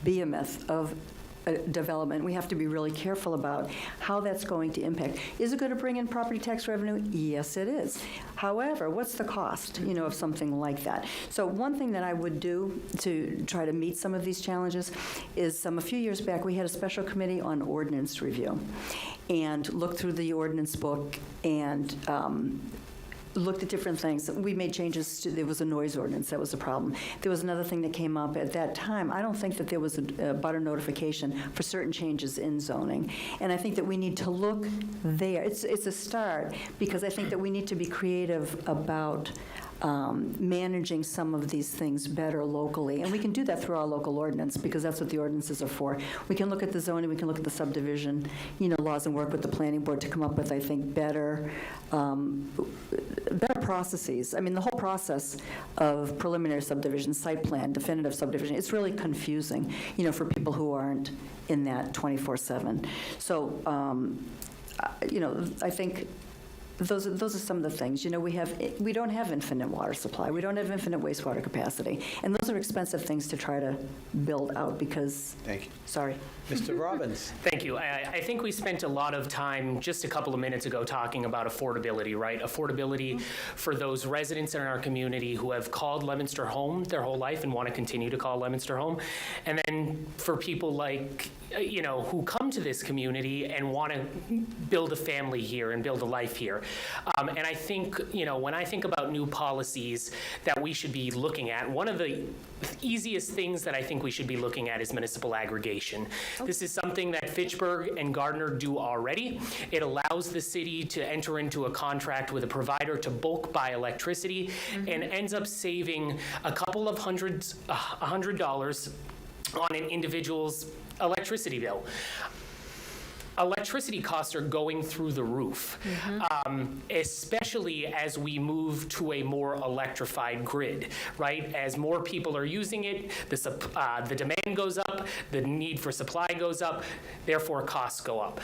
behemoth of development, we have to be really careful about how that's going to impact. Is it going to bring in property tax revenue? Yes, it is. However, what's the cost, you know, of something like that? So one thing that I would do to try to meet some of these challenges is a few years back, we had a special committee on ordinance review and looked through the ordinance book and looked at different things. We made changes to, there was a noise ordinance, that was a problem. There was another thing that came up at that time. I don't think that there was a butter notification for certain changes in zoning. And I think that we need to look there. It's a start, because I think that we need to be creative about managing some of these things better locally. And we can do that through our local ordinance, because that's what the ordinances are for. We can look at the zoning, we can look at the subdivision, you know, laws, and work with the planning board to come up with, I think, better processes. I mean, the whole process of preliminary subdivision, site plan, definitive subdivision, it's really confusing, you know, for people who aren't in that 24/7. So, you know, I think those are some of the things. You know, we don't have infinite water supply. We don't have infinite wastewater capacity. And those are expensive things to try to build out because, Thank you. sorry. Mr. Robbins? Thank you. I think we spent a lot of time just a couple of minutes ago talking about affordability, right? Affordability for those residents in our community who have called Leominster home their whole life and want to continue to call Leominster home. And then for people like, who come to this community and want to build a family here and build a life here. And I think, when I think about new policies that we should be looking at, one of the easiest things that I think we should be looking at is municipal aggregation. This is something that Fitchburg and Gardner do already. It allows the city to enter into a contract with a provider to bulk buy electricity and ends up saving a couple of $100 on an individual's electricity bill. Electricity costs are going through the roof, especially as we move to a more electrified grid, right? As more people are using it, the demand goes up, the need for supply goes up, therefore costs go up.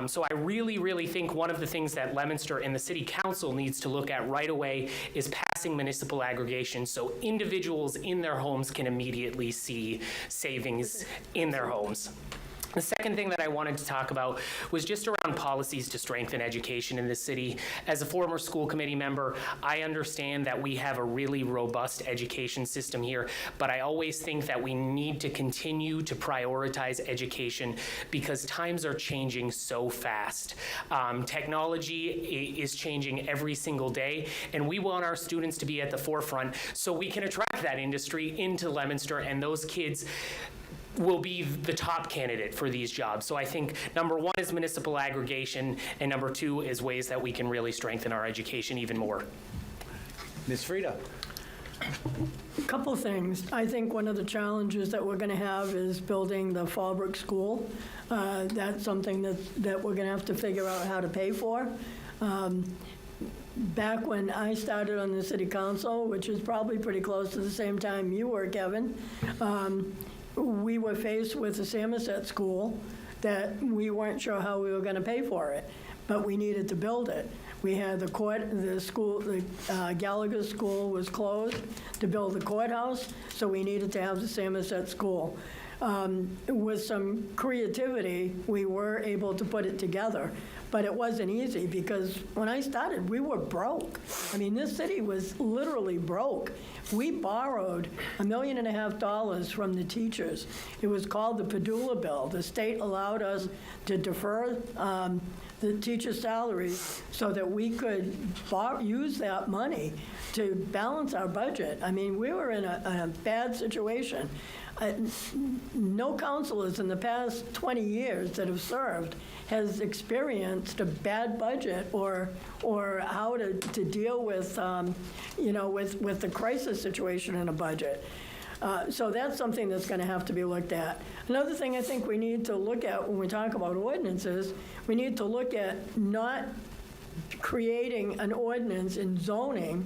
So I really, really think one of the things that Leominster and the City Council needs to look at right away is passing municipal aggregation so individuals in their homes can immediately see savings in their homes. The second thing that I wanted to talk about was just around policies to strengthen education in this city. As a former school committee member, I understand that we have a really robust education system here, but I always think that we need to continue to prioritize education because times are changing so fast. Technology is changing every single day, and we want our students to be at the forefront so we can attract that industry into Leominster, and those kids will be the top candidate for these jobs. So I think number one is municipal aggregation, and number two is ways that we can really strengthen our education even more. Ms. Frida? A couple things. I think one of the challenges that we're going to have is building the Fallbrook School. That's something that we're going to have to figure out how to pay for. Back when I started on the City Council, which is probably pretty close to the same time you were, Kevin, we were faced with a Samoset school that we weren't sure how we were going to pay for it, but we needed to build it. We had the school, Gallagher School was closed to build the courthouse, so we needed to have the Samoset school. With some creativity, we were able to put it together. But it wasn't easy because when I started, we were broke. I mean, this city was literally broke. We borrowed $1.5 million from the teachers. It was called the Padula Bill. The state allowed us to defer the teacher salaries so that we could use that money to balance our budget. I mean, we were in a bad situation. No councilors in the past 20 years that have served has experienced a bad budget or how to deal with, with the crisis situation in a budget. So that's something that's going to have to be looked at. Another thing I think we need to look at when we talk about ordinances, we need to look at not creating an ordinance in zoning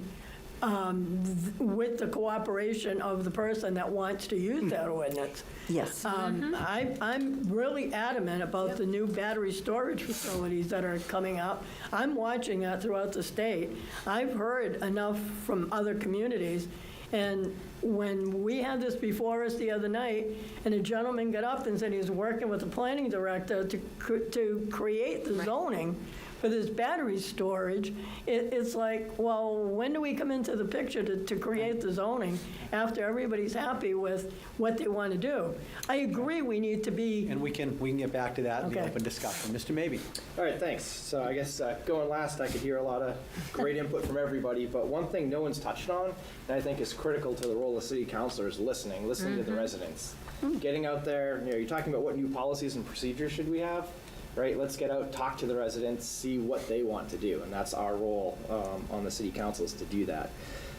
with the cooperation of the person that wants to use that ordinance. Yes. I'm really adamant about the new battery storage facilities that are coming up. I'm watching that throughout the state. I've heard enough from other communities. And when we had this before us the other night, and a gentleman got up and said he was working with the planning director to create the zoning for this battery storage, it's like, well, when do we come into the picture to create the zoning after everybody's happy with what they want to do? I agree we need to be... And we can get back to that in the Okay. open discussion. Mr. Mabey? All right, thanks. So I guess going last, I could hear a lot of great input from everybody, but one thing no one's touched on, and I think is critical to the role of city councilor, is listening to the residents. Getting out there, you're talking about what new policies and procedures should we have, right? Let's get out, talk to the residents, see what they want to do, and that's our role on the city council is to do that.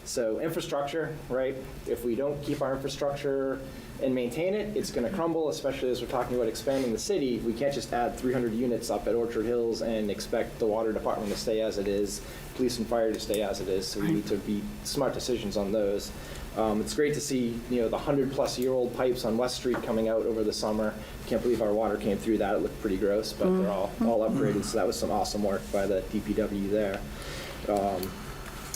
So infrastructure, right? If we don't keep our infrastructure and maintain it, it's going to crumble, especially as we're talking about expanding the city. We can't just add 300 units up at Orchard Hills and expect the water department to stay as it is, police and fire to stay as it is. So we need to be smart decisions on those. It's great to see, the 100-plus-year-old pipes on West Street coming out over the summer. Can't believe our water came through that. It looked pretty gross, but they're all upgraded. So that was some awesome work by the DPW there.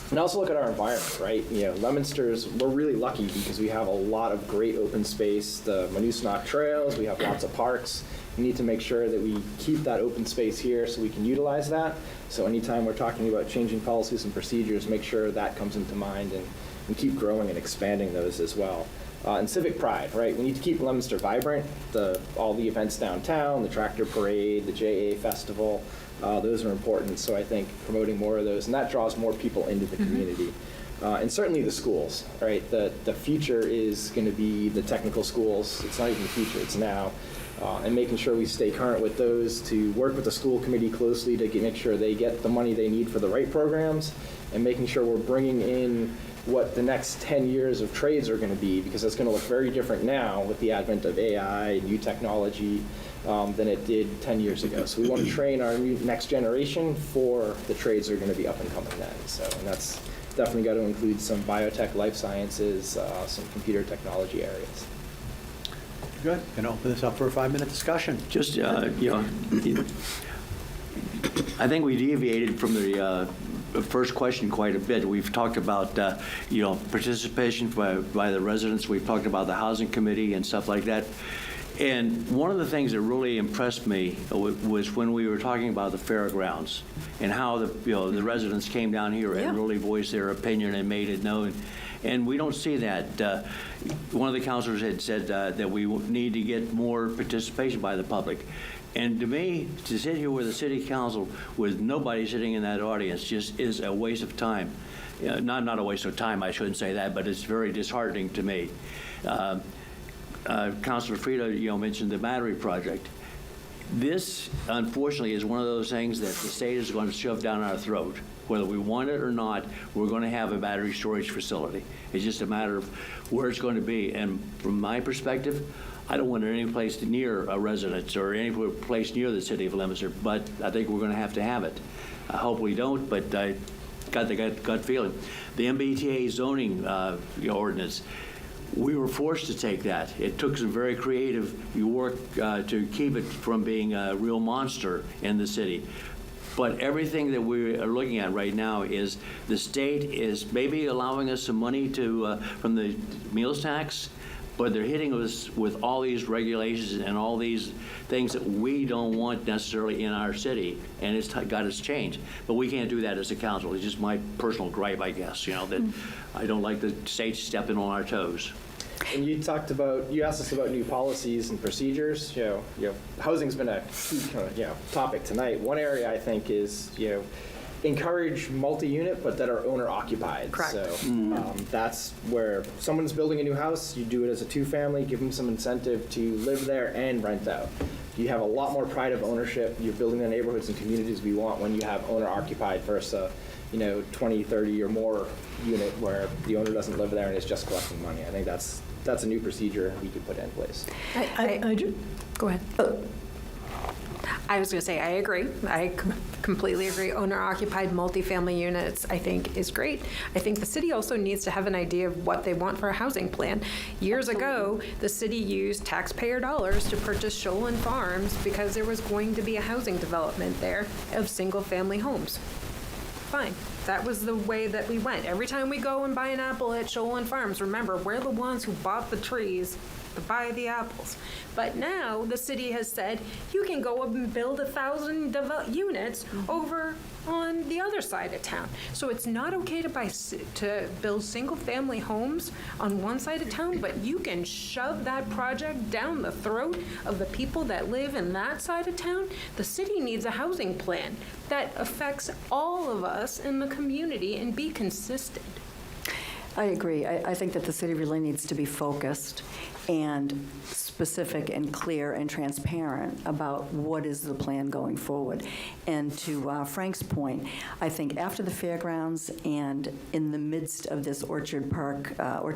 And also look at our environment, right? Leominster's, we're really lucky because we have a lot of great open space, the Manusnock trails, we have lots of parks. We need to make sure that we keep that open space here so we can utilize that. So anytime we're talking about changing policies and procedures, make sure that comes into mind and keep growing and expanding those as well. And civic pride, right? We need to keep Leominster vibrant, all the events downtown, the tractor parade, the JA festival. Those are important, so I think promoting more of those, and that draws more people into the community. And certainly the schools, right? The future is going to be the technical schools. It's not even the future, it's now. And making sure we stay current with those, to work with the school committee closely to make sure they get the money they need for the right programs, and making sure we're bringing in what the next 10 years of trades are going to be, because it's going to look very different now with the advent of AI, new technology, than it did 10 years ago. So we want to train our next generation for the trades that are going to be up and coming then. And that's definitely got to include some biotech, life sciences, some computer technology areas. Good. Going to open this up for a 5-minute discussion. Just, I think we deviated from the first question quite a bit. We've talked about, participation by the residents. We've talked about the housing committee and stuff like that. And one of the things that really impressed me was when we were talking about the fairgrounds and how the residents came down here and really voiced their opinion and made it known. And we don't see that. One of the councilors had said that we need to get more participation by the public. And to me, to sit here with the city council with nobody sitting in that audience just is a waste of time. Not a waste of time, I shouldn't say that, but it's very disheartening to me. Councilor Frida, mentioned the battery project. This, unfortunately, is one of those things that the state is going to shove down our throat. Whether we want it or not, we're going to have a battery storage facility. It's just a matter of where it's going to be. And from my perspective, I don't want it any place near a residence or any place near the city of Leominster, but I think we're going to have it. I hope we don't, but I got the gut feeling. The MBTA zoning ordinance, we were forced to take that. It took some very creative work to keep it from being a real monster in the city. But everything that we are looking at right now is the state is maybe allowing us some money from the meals tax, but they're hitting us with all these regulations and all these things that we don't want necessarily in our city, and it's got us changed. But we can't do that as a council. It's just my personal gripe, I guess, that I don't like the state stepping on our toes. And you asked us about new policies and procedures. Housing's been a key topic tonight. One area I think is, encourage multi-unit, but that are owner-occupied. Correct. So that's where someone's building a new house, you do it as a two-family, give them some incentive to live there and rent out. You have a lot more pride of ownership. You're building the neighborhoods and communities we want when you have owner-occupied versus 20, 30 or more unit where the owner doesn't live there and is just collecting money. I think that's a new procedure we could put in place. Go ahead. I was going to say, I agree. I completely agree. Owner-occupied multifamily units, I think, is great. I think the city also needs to have an idea of what they want for a housing plan. Years ago, the city used taxpayer dollars to purchase Shoalin Farms because there was going to be a housing development there of single-family homes. Fine. That was the way that we went. Every time we go and buy an apple at Shoalin Farms, remember, we're the ones who bought the trees to buy the apples. But now the city has said, you can go up and build 1,000 units over on the other side of town. So it's not okay to build single-family homes on one side of town, but you can shove that project down the throat of the people that live in that side of town. The city needs a housing plan that affects all of us in the community and be consistent. I agree. I think that the city really needs to be focused and specific and clear and transparent about what is the plan going forward. And to Frank's point, I think after the fairgrounds and in the midst of this Orchard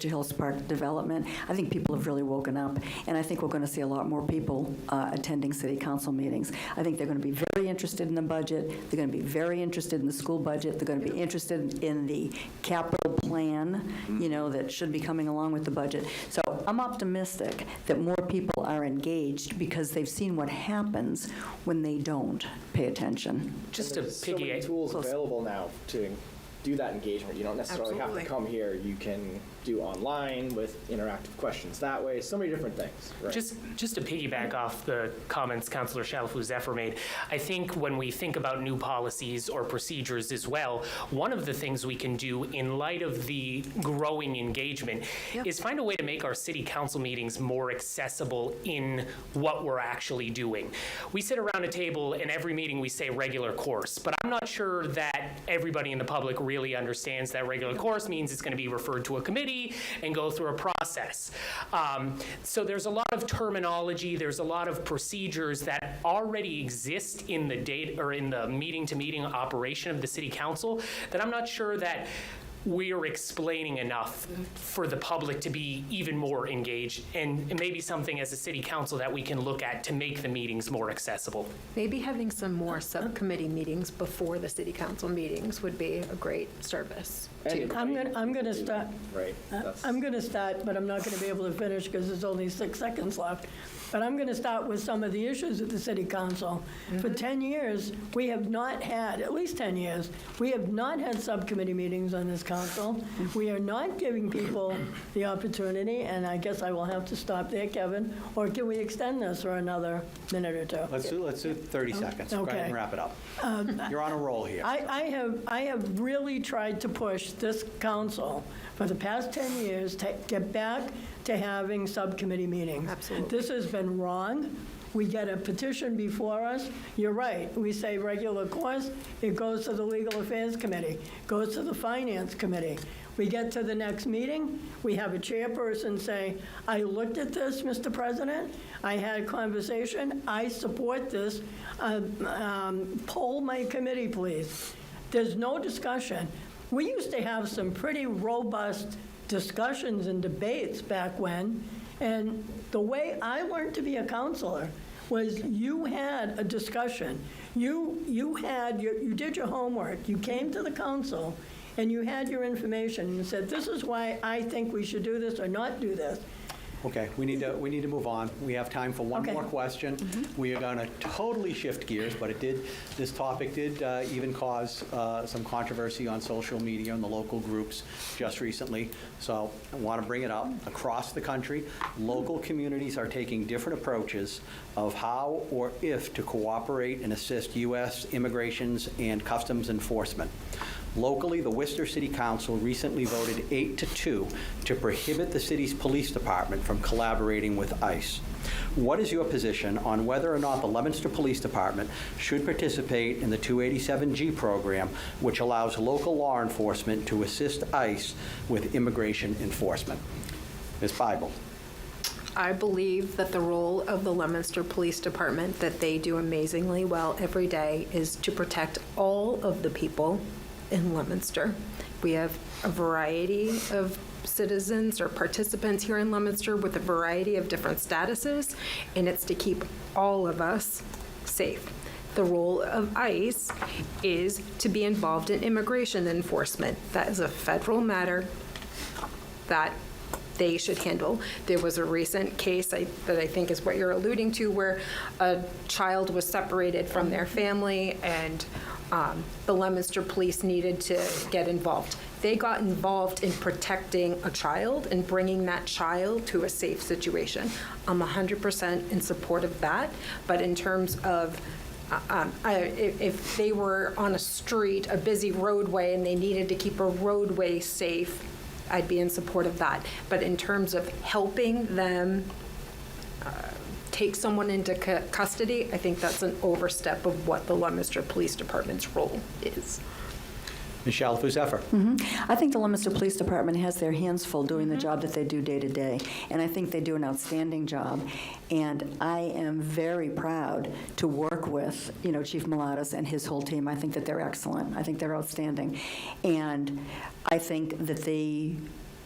Hills Park development, I think people have really woken up, and I think we're going to see a lot more people attending city council meetings. I think they're going to be very interested in the budget. They're going to be very interested in the school budget. They're going to be interested in the capital plan, that should be coming along with the budget. So I'm optimistic that more people are engaged because they've seen what happens when they don't pay attention. Just to There's so many piggyback. tools available now to do that engagement. You don't necessarily have Absolutely. to come here. You can do online with interactive questions that way. So many different things. Right? Just to piggyback off the comments Councilor Shalafou-Zephyr made, I think when we think about new policies or procedures as well, one of the things we can do in light of the growing engagement is find a way to make our city council meetings more accessible in what we're actually doing. We sit around a table and every meeting we say regular course, but I'm not sure that everybody in the public really understands that regular course means it's going to be referred to a committee and go through a process. So there's a lot of terminology, there's a lot of procedures that already exist in the data or in the meeting-to-meeting operation of the city council that I'm not sure that we are explaining enough for the public to be even more engaged, and maybe something as a city council that we can look at to make the meetings more accessible. Maybe having some more subcommittee meetings before the city council meetings would be a great service, too. I'm going to start. Right. I'm going to start, but I'm not going to be able to finish because there's only 6 seconds left. But I'm going to start with some of the issues at the city council. For 10 years, we have not had, at least 10 years, we have not had subcommittee meetings on this council. We are not giving people the opportunity, and I guess I will have to stop there, Kevin, or can we extend this for another minute or two? Let's do 30 seconds. Go ahead Okay. and wrap it up. You're on a roll here. I have really tried to push this council for the past 10 years to get back to having subcommittee meetings. Absolutely. This has been wrong. We get a petition before us. You're right. We say regular course. It goes to the Legal Affairs Committee, goes to the Finance Committee. We get to the next meeting. We have a chairperson say, I looked at this, Mr. President. I had a conversation. I support this. Poll my committee, please. There's no discussion. We used to have some pretty robust discussions and debates back when, and the way I learned to be a counselor was you had a discussion. You did your homework. You came to the council, and you had your information, and you said, this is why I think we should do this or not do this. Okay, we need to move on. We have time for one Okay. more question. We are going to totally shift gears, but this topic did even cause some controversy on social media and the local groups just recently. So I want to bring it up. Across the country, local communities are taking different approaches of how or if to cooperate and assist U.S. immigrations and customs enforcement. Locally, the Worcester City Council recently voted 8-2 to prohibit the city's police department from collaborating with ICE. What is your position on whether or not the Leominster Police Department should participate in the 287G program, which allows local law enforcement to assist ICE with immigration enforcement? Ms. Bible. I believe that the role of the Leominster Police Department, that they do amazingly well every day, is to protect all of the people in Leominster. We have a variety of citizens or participants here in Leominster with a variety of different statuses, and it's to keep all of us safe. The role of ICE is to be involved in immigration enforcement. That is a federal matter that they should handle. There was a recent case that I think is what you're alluding to, where a child was separated from their family, and the Leominster police needed to get involved. They got involved in protecting a child and bringing that child to a safe situation. I'm 100% in support of that, but in terms of if they were on a street, a busy roadway, and they needed to keep a roadway safe, I'd be in support of that. But in terms of helping them take someone into custody, I think that's an overstep of what the Leominster Police Department's role is. Ms. Shalfo-Zephyr. I think the Leominster Police Department has their hands full doing the job that they do day to day, and I think they do an outstanding job. And I am very proud to work with, Chief Malatas and his whole team. I think that they're excellent. I think they're outstanding. And I think that they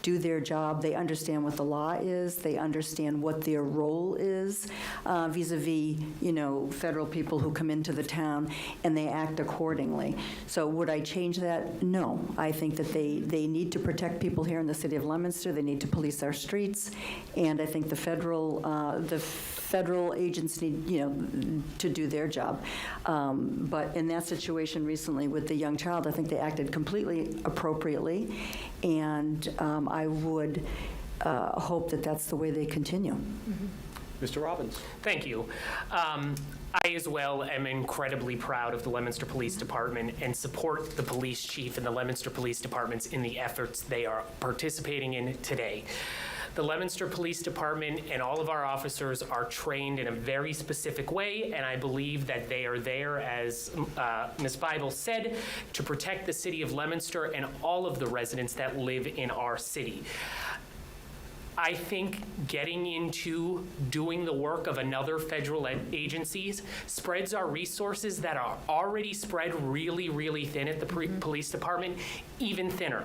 do their job. They understand what the law is. They understand what their role is vis-a-vis, federal people who come into the town, and they act accordingly. So would I change that? No. I think that they need to protect people here in the city of Leominster. They need to police our streets, and I think the federal agents need, to do their job. But in that situation recently with the young child, I think they acted completely appropriately, and I would hope that that's the way they continue. Mr. Robbins. Thank you. I as well am incredibly proud of the Leominster Police Department and support the police chief and the Leominster Police Departments in the efforts they are participating in today. The Leominster Police Department and all of our officers are trained in a very specific way, and I believe that they are there, as Ms. Bible said, to protect the city of Leominster and all of the residents that live in our city. I think getting into doing the work of another federal agencies spreads our resources that are already spread really, really thin at the police department even thinner.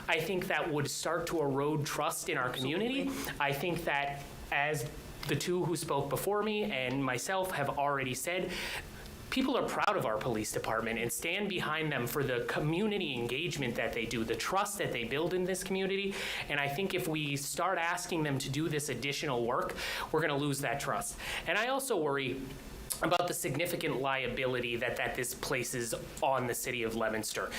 I think that would start to erode trust in our community. I think that, as the two who spoke before me and myself have already said, people are proud of our police department and stand behind them for the community engagement that they do, the trust that they build in this community. And I think if we start asking them to do this additional work, we're going to lose that trust. And I also worry about the significant liability that this places on the city of Leominster.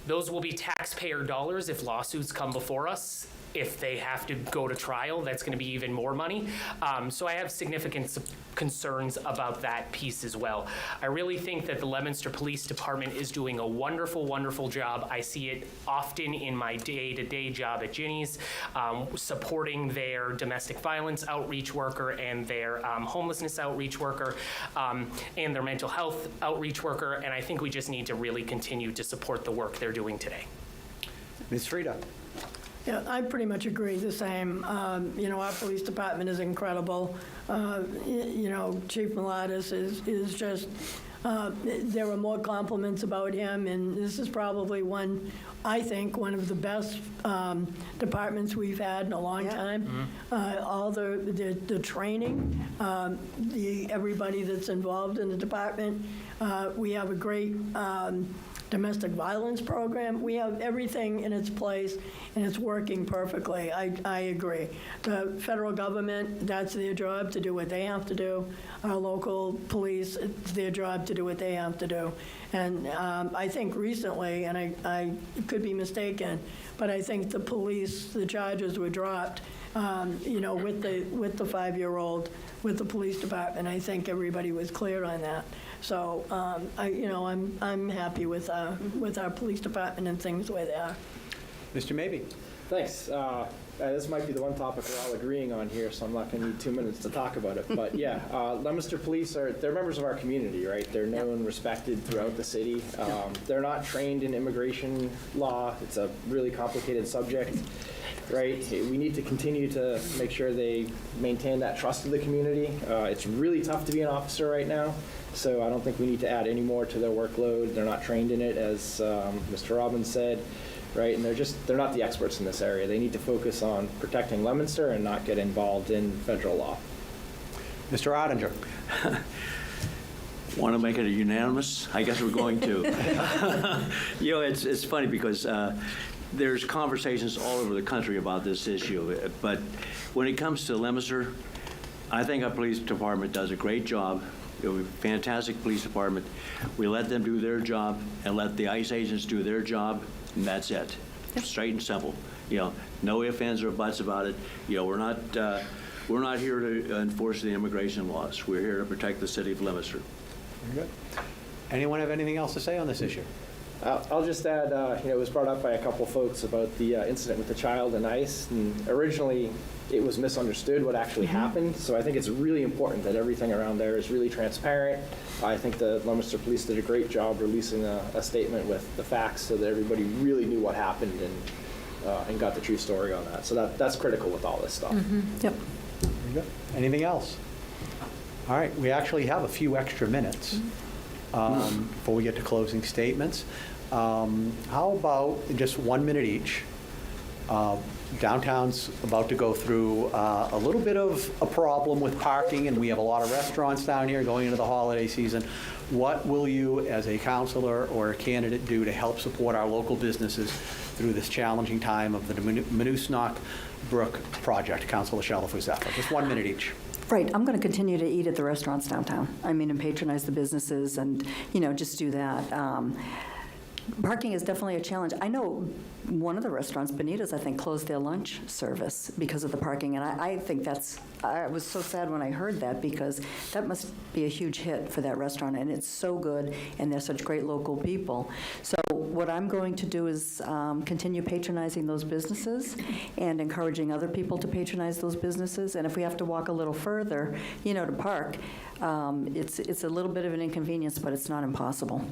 Those will be taxpayer dollars if lawsuits come before us. If they have to go to trial, that's going to be even more money. So I have significant concerns about that piece as well. I really think that the Leominster Police Department is doing a wonderful, wonderful job. I see it often in my day-to-day job at Ginny's, supporting their domestic violence outreach worker and their homelessness outreach worker and their mental health outreach worker. And I think we just need to really continue to support the work they're doing today. Ms. Frida. Yeah, I pretty much agree the same. Our police department is incredible. Chief Malatas is just, there are more compliments about him, and this is probably I think, one of the best departments we've had in a long time. All the training, everybody that's involved in the department. We have a great domestic violence program. We have everything in its place, and it's working perfectly. I agree. The federal government, that's their job to do what they have to do. Our local police, it's their job to do what they have to do. And I think recently, and I could be mistaken, but I think the charges were dropped, with the 5-year-old, with the police department. I think everybody was clear on that. So, I'm happy with our police department and things the way they are. Mr. Mabey. Thanks. This might be the one topic we're all agreeing on here, so I'm not going to need 2 minutes to talk about it. But yeah, Leominster Police they're members of our community, right? They're known, respected throughout the city. They're not trained in immigration law. It's a really complicated subject, right? We need to continue to make sure they maintain that trust of the community. It's really tough to be an officer right now, so I don't think we need to add any more to their workload. They're not trained in it, as Mr. Robbins said. Right, and they're not the experts in this area. They need to focus on protecting Leominster and not get involved in federal law. Mr. Ottinger. Want to make it a unanimous? I guess we're going to. It's funny because there's conversations all over the country about this issue, but when it comes to Leominster, I think our police department does a great job. We have a fantastic police department. We let them do their job and let the ICE agents do their job. And that's it. Straight and simple. No ifs, ands, or buts about it. We're not here to enforce the immigration laws. We're here to protect the city of Leominster. Very good. Anyone have anything else to say on this issue? I'll just add, it was brought up by a couple folks about the incident with the child and ice. And originally, it was misunderstood what actually happened. So I think it's really important that everything around there is really transparent. I think the Leominster Police did a great job releasing a statement with the facts so that everybody really knew what happened and got the true story on that. So that's critical with all this stuff. Yep. Very good. Anything else? All right, we actually have a few extra minutes before we get to closing statements. How about just 1 minute each? Downtown's about to go through a little bit of a problem with parking, and we have a lot of restaurants down here going into the holiday season. What will you, as a councilor or a candidate, do to help support our local businesses through this challenging time of the Monusnock Brook project? Councilor Shalafo-Zephyr, just 1 minute each. Right, I'm going to continue to eat at the restaurants downtown. I mean, and patronize the businesses and, just do that. Parking is definitely a challenge. I know one of the restaurants, Benita's, I think, closed their lunch service because of the parking, and I think I was so sad when I heard that, because that must be a huge hit for that restaurant, and it's so good, and they're such great local people. So what I'm going to do is continue patronizing those businesses and encouraging other people to patronize those businesses, and if we have to walk a little further, to park, it's a little bit of an inconvenience, but it's not impossible.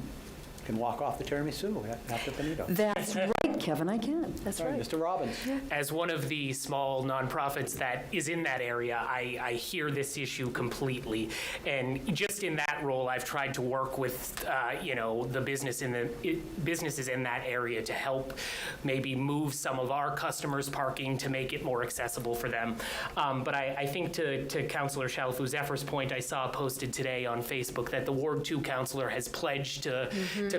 Can walk off the tiramisu after Benito. That's right, Kevin, I can. That's All right, right. Mr. Robbins. As one of the small nonprofits that is in that area, I hear this issue completely. And just in that role, I've tried to work with, the businesses in that area to help maybe move some of our customers' parking to make it more accessible for them. But I think to Councilor Shalafo-Zephyr's point, I saw posted today on Facebook that the Ward 2 councilor has pledged to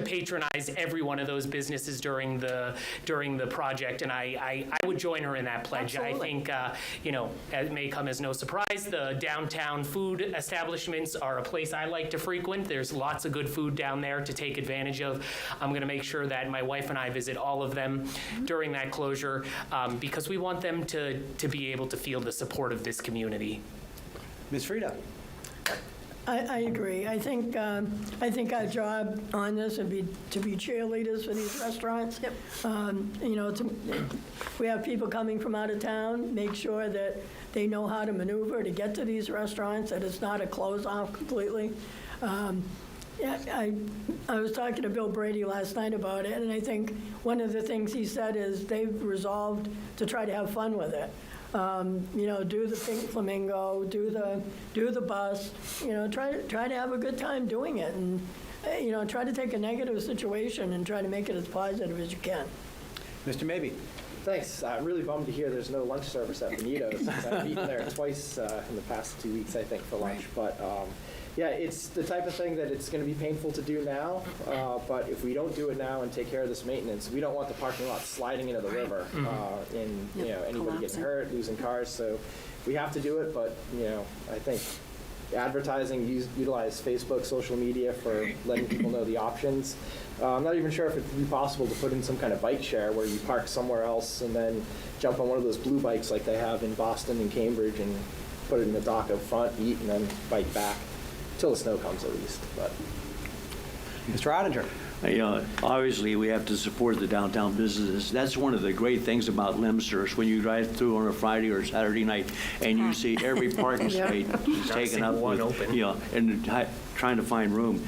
patronize every one of those businesses during the project, and I would join her in that pledge. Absolutely. I think, it may come as no surprise, the downtown food establishments are a place I like to frequent. There's lots of good food down there to take advantage of. I'm going to make sure that my wife and I visit all of them during that closure, because we want them to be able to feel the support of this community. Ms. Frida. I agree. I think our job on this would be to be cheerleaders for these restaurants. Yep. We have people coming from out of town, make sure that they know how to maneuver to get to these restaurants, that it's not a close-off completely. I was talking to Bill Brady last night about it, and I think one of the things he said is they've resolved to try to have fun with it. Do the Pink Flamingo, do the bus, try to have a good time doing it, and, try to take a negative situation and try to make it as positive as you can. Mr. Mabey. Thanks. I'm really bummed to hear there's no lunch service at Benito's, because I've eaten there twice in the past 2 weeks, I think, for lunch. But it's the type of thing that it's going to be painful to do now, but if we don't do it now and take care of this maintenance, we don't want the parking lot sliding into the river and anybody Collapsing. getting hurt, losing cars. So we have to do it, but I think advertising, utilize Facebook, social media for letting people know the options. I'm not even sure if it would be possible to put in some kind of bike share where you park somewhere else and then jump on one of those blue bikes like they have in Boston and Cambridge and put it in the dock up front, eat, and then bike back. Till the snow comes, at least. But Mr. Ottinger. Obviously, we have to support the downtown businesses. That's one of the great things about Leominster is when you drive through on a Friday or Saturday night and you see every parking space taken up with, and trying to find room.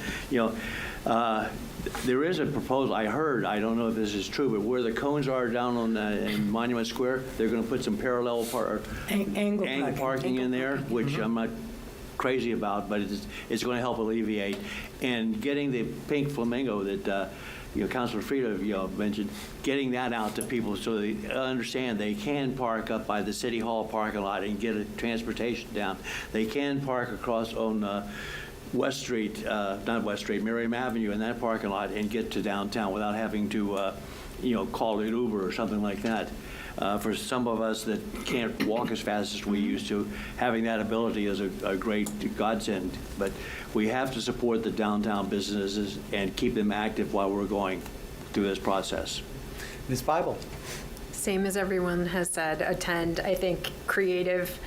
There is a proposal I heard. I don't know if this is true, but where the cones are down on in Monument Square, they're going to put some parallel Angle parking in there, which I'm not crazy about, but it's going to help alleviate. And getting the Pink Flamingo that Councilor Frida mentioned, getting that out to people so they understand they can park up by the City Hall parking lot and get a transportation down. They can park across on West Street, not West Street, Miriam Avenue in that parking lot and get to downtown without having to call an Uber or something like that. For some of us that can't walk as fast as we used to, having that ability is a great godsend. But we have to support the downtown businesses and keep them active while we're going through this process. Ms. Bible. Same as everyone has said, attend, I think, creative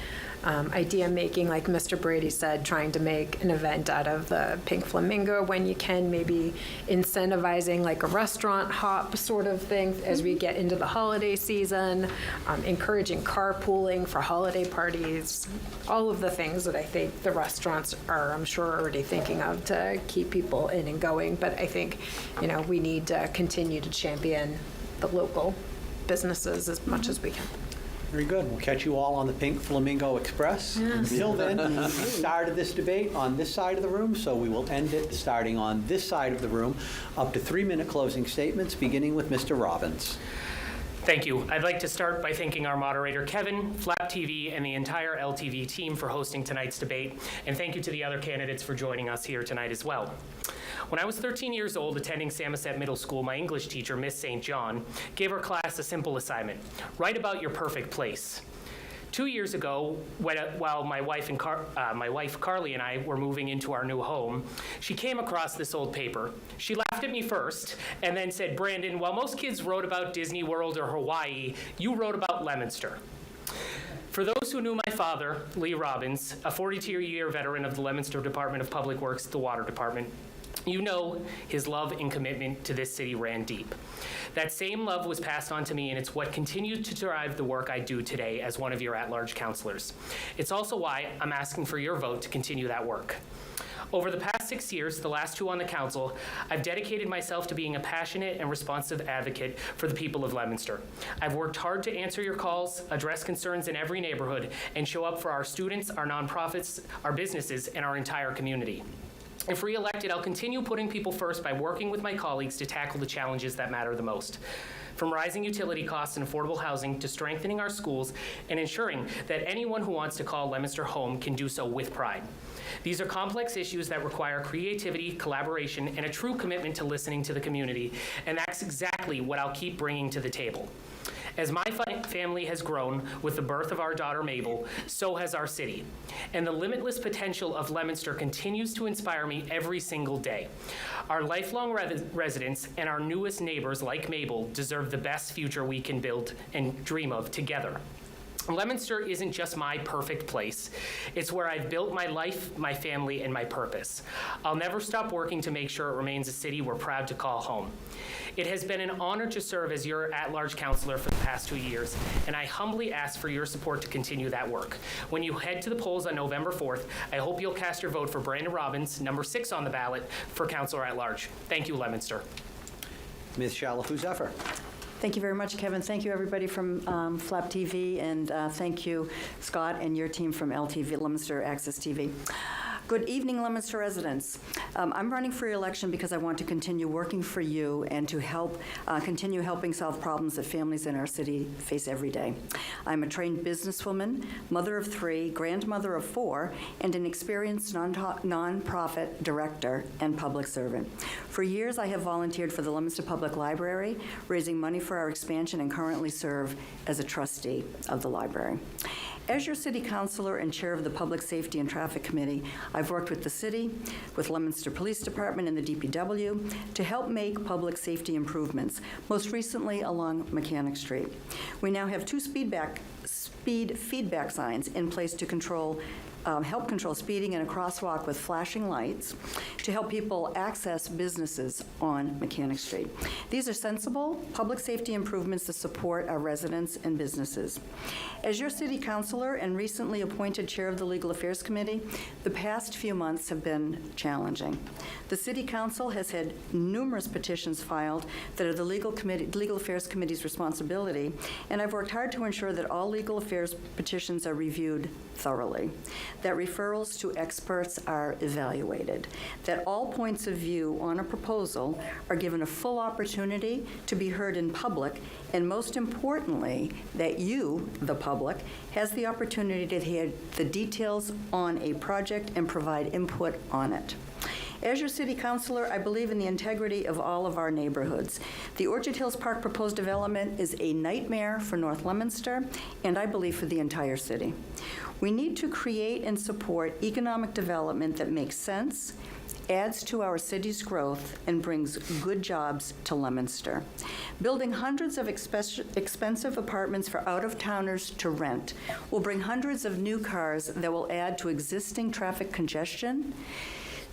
idea making, like Mr. Brady said, trying to make an event out of the Pink Flamingo when you can, maybe incentivizing like a restaurant hop sort of thing as we get into the holiday season, encouraging carpooling for holiday parties, all of the things that I think the restaurants are, I'm sure, already thinking of to keep people in and going. But I think, we need to continue to champion the local businesses as much as we can. Very good. We'll catch you all on the Pink Flamingo Express. Until then, we started this debate on this side of the room, so we will end it starting on this side of the room. Up to 3-minute closing statements, beginning with Mr. Robbins. Thank you. I'd like to start by thanking our moderator, Kevin, Flap TV, and the entire LTV team for hosting tonight's debate, and thank you to the other candidates for joining us here tonight as well. When I was 13 years old attending Samoset Middle School, my English teacher, Miss St. John, gave our class a simple assignment: write about your perfect place. 2 years ago, while my wife Carly and I were moving into our new home, she came across this old paper. She laughed at me first and then said, "Brandon, while most kids wrote about Disney World or Hawaii, you wrote about Leominster." For those who knew my father, Lee Robbins, a 42-year veteran of the Leominster Department of Public Works, the Water Department, you know his love and commitment to this city ran deep. That same love was passed on to me, and it's what continued to drive the work I do today as one of your at-large councilors. It's also why I'm asking for your vote to continue that work. Over the past 6 years, the last 2 on the council, I've dedicated myself to being a passionate and responsive advocate for the people of Leominster. I've worked hard to answer your calls, address concerns in every neighborhood, and show up for our students, our nonprofits, our businesses, and our entire community. If re-elected, I'll continue putting people first by working with my colleagues to tackle the challenges that matter the most. From rising utility costs and affordable housing to strengthening our schools and ensuring that anyone who wants to call Leominster home can do so with pride. These are complex issues that require creativity, collaboration, and a true commitment to listening to the community, and that's exactly what I'll keep bringing to the table. As my family has grown with the birth of our daughter Mabel, so has our city. And the limitless potential of Leominster continues to inspire me every single day. Our lifelong residents and our newest neighbors, like Mabel, deserve the best future we can build and dream of together. Leominster isn't just my perfect place. It's where I've built my life, my family, and my purpose. I'll never stop working to make sure it remains a city we're proud to call home. It has been an honor to serve as your at-large councilor for the past 2 years, and I humbly ask for your support to continue that work. When you head to the polls on November 4th, I hope you'll cast your vote for Brandon Robbins, number 6 on the ballot, for councilor at-large. Thank you, Leominster. Ms. Shalafou-Zephyr. Thank you very much, Kevin. Thank you, everybody from Flap TV, and thank you, Scott, and your team from LTV, Leominster Access TV. Good evening, Leominster residents. I'm running for re-election because I want to continue working for you and to continue helping solve problems that families in our city face every day. I'm a trained businesswoman, mother of 3, grandmother of 4, and an experienced nonprofit director and public servant. For years, I have volunteered for the Leominster Public Library, raising money for our expansion, and currently serve as a trustee of the library. As your city councilor and chair of the Public Safety and Traffic Committee, I've worked with the city, with Leominster Police Department and the DPW to help make public safety improvements, most recently along Mechanic Street. We now have 2 speed feedback signs in place to help control speeding and a crosswalk with flashing lights to help people access businesses on Mechanic Street. These are sensible public safety improvements that support our residents and businesses. As your city councilor and recently appointed chair of the Legal Affairs Committee, the past few months have been challenging. The city council has had numerous petitions filed that are the Legal Affairs Committee's responsibility, and I've worked hard to ensure that all legal affairs petitions are reviewed thoroughly, that referrals to experts are evaluated, that all points of view on a proposal are given a full opportunity to be heard in public, and most importantly, that you, the public, has the opportunity to hear the details on a project and provide input on it. As your city councilor, I believe in the integrity of all of our neighborhoods. The Orchard Hills Park proposed development is a nightmare for North Leominster, and I believe for the entire city. We need to create and support economic development that makes sense adds to our city's growth, and brings good jobs to Leominster. Building hundreds of expensive apartments for out-of-towners to rent will bring hundreds of new cars that will add to existing traffic congestion,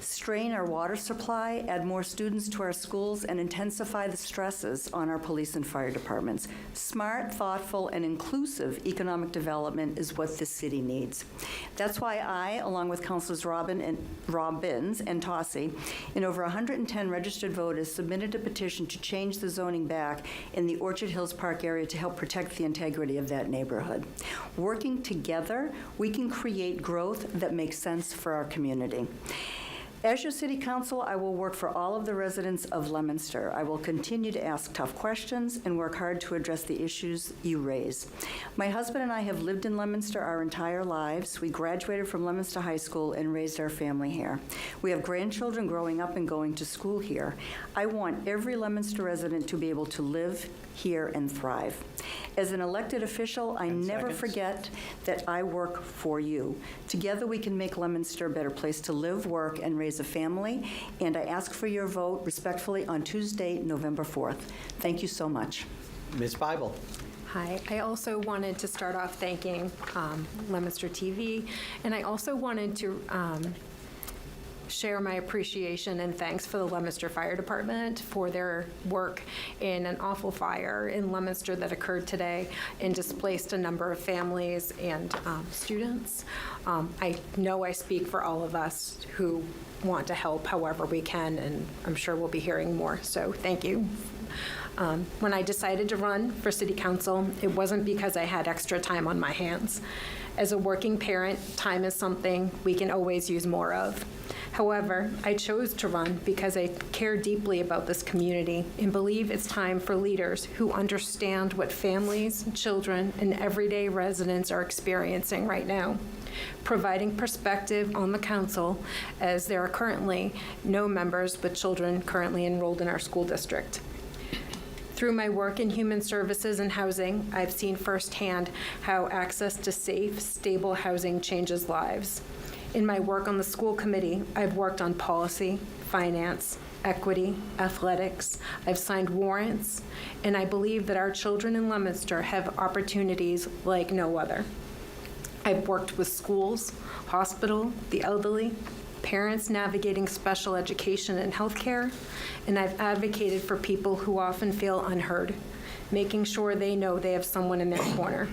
strain our water supply, add more students to our schools, and intensify the stresses on our police and fire departments. Smart, thoughtful, and inclusive economic development is what this city needs. That's why I, along with Councilors Robbins and Tossi, and over 110 registered voters, submitted a petition to change the zoning back in the Orchard Hills Park area to help protect the integrity of that neighborhood. Working together, we can create growth that makes sense for our community. As your city council, I will work for all of the residents of Leominster. I will continue to ask tough questions and work hard to address the issues you raise. My husband and I have lived in Leominster our entire lives. We graduated from Leominster High School and raised our family here. We have grandchildren growing up and going to school here. I want every Leominster resident to be able to live here and thrive. As an elected official, I never forget that I work for you. Together, we can make Leominster a better place to live, work, and raise a family, and I ask for your vote respectfully on Tuesday, November 4th. Thank you so much. Ms. Bible. Hi. I also wanted to start off thanking Leominster TV, and I also wanted to share my appreciation and thanks for the Leominster Fire Department for their work in an awful fire in Leominster that occurred today and displaced a number of families and students. I know I speak for all of us who want to help however we can, and I'm sure we'll be hearing more, so thank you. When I decided to run for city council, it wasn't because I had extra time on my hands. As a working parent, time is something we can always use more of. However, I chose to run because I care deeply about this community and believe it's time for leaders who understand what families, children, and everyday residents are experiencing right now, providing perspective on the council as there are currently no members with children currently enrolled in our school district. Through my work in human services and housing, I've seen firsthand how access to safe, stable housing changes lives. In my work on the school committee, I've worked on policy, finance, equity, athletics. I've signed warrants, and I believe that our children in Leominster have opportunities like no other. I've worked with schools, hospital, the elderly, parents navigating special education and healthcare, and I've advocated for people who often feel unheard, making sure they know they have someone in their corner.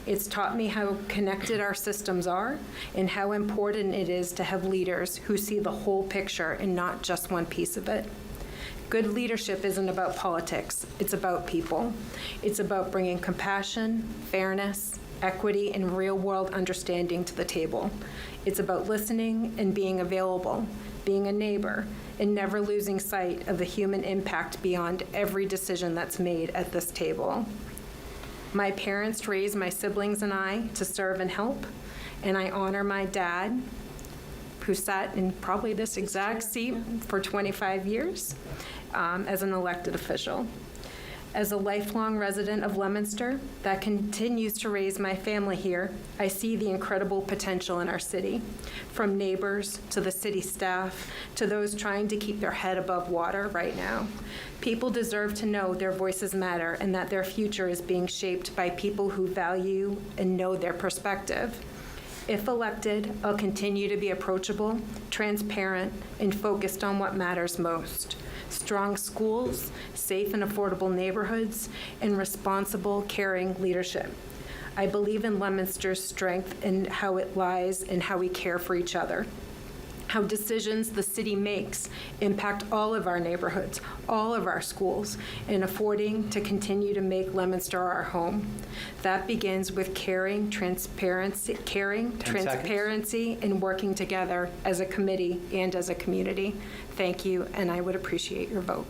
It's taught me how connected our systems are and how important it is to have leaders who see the whole picture and not just one piece of it. Good leadership isn't about politics, it's about people. It's about bringing compassion, fairness, equity, and real-world understanding to the table. It's about listening and being available, being a neighbor, and never losing sight of the human impact beyond every decision that's made at this table. My parents raised my siblings and I to serve and help, and I honor my dad, who sat in probably this exact seat for 25 years as an elected official. As a lifelong resident of Leominster that continues to raise my family here, I see the incredible potential in our city, from neighbors to the city staff to those trying to keep their head above water right now. People deserve to know their voices matter and that their future is being shaped by people who value and know their perspective. If elected, I'll continue to be approachable, transparent, and focused on what matters most. Strong schools, safe and affordable neighborhoods, and responsible, caring leadership. I believe in Leominster's strength and how it lies in how we care for each other. How decisions the city makes impact all of our neighborhoods, all of our schools, and affording to continue to make Leominster our home. That begins with caring, transparency, and working together as a committee and as a community. Thank you, and I would appreciate your vote.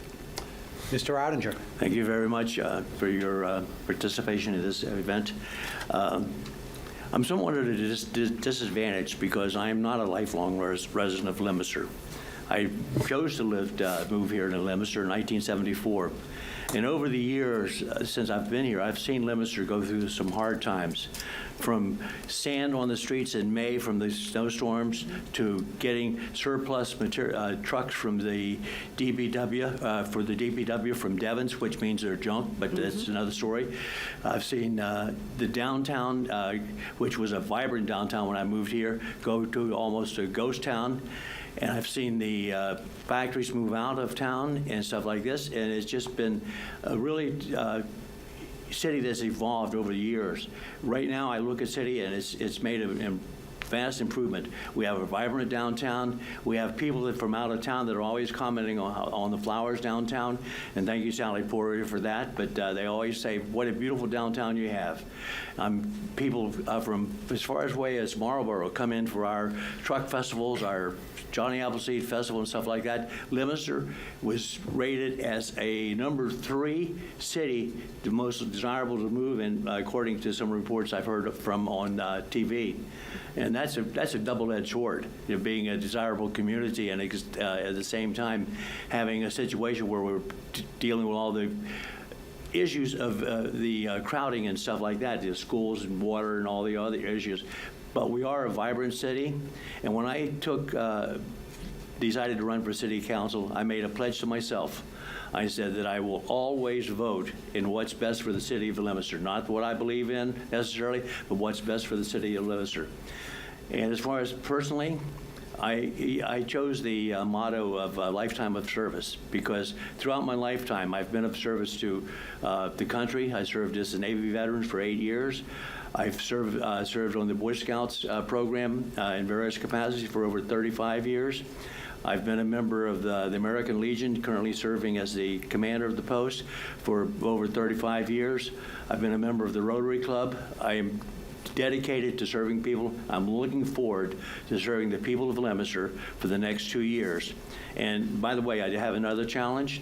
Mr. Ottinger. Thank you very much for your participation in this event. I'm somewhat at a disadvantage because I am not a lifelong resident of Leominster. I chose to move here to Leominster in 1974. And over the years, since I've been here, I've seen Leominster go through some hard times. From sand on the streets in May from the snowstorms to getting surplus trucks from the DPW, from Devon's, which means they're junk, but that's another story. I've seen the downtown, which was a vibrant downtown when I moved here, go to almost a ghost town. And I've seen the factories move out of town and stuff like this, and it's just been a really city that's evolved over the years. Right now, I look at city and it's made a vast improvement. We have a vibrant downtown. We have people that from out of town that are always commenting on the flowers downtown, and thank you, Sally Porter, for that. But they always say, "What a beautiful downtown you have." People from as far away as Marlborough come in for our truck festivals, our Johnny Appleseed Festival and stuff like that. Leominster was rated as a number 3 city, the most desirable to move in, according to some reports I've heard from on TV. And that's a double-edged sword, being a desirable community and at the same time having a situation where we're dealing with all the issues of the crowding and stuff like that, the schools and water and all the other issues. But we are a vibrant city, and when I decided to run for city council, I made a pledge to myself. I said that I will always vote in what's best for the city of Leominster, not what I believe in necessarily, but what's best for the city of Leominster. And as far as personally, I chose the motto of a lifetime of service because throughout my lifetime, I've been of service to the country. I served as a Navy veteran for 8 years. I've served on the Boy Scouts program in various capacities for over 35 years. I've been a member of the American Legion, currently serving as the commander of the post for over 35 years. I've been a member of the Rotary Club. I am dedicated to serving people. I'm looking forward to serving the people of Leominster for the next 2 years. And by the way, I have another challenge.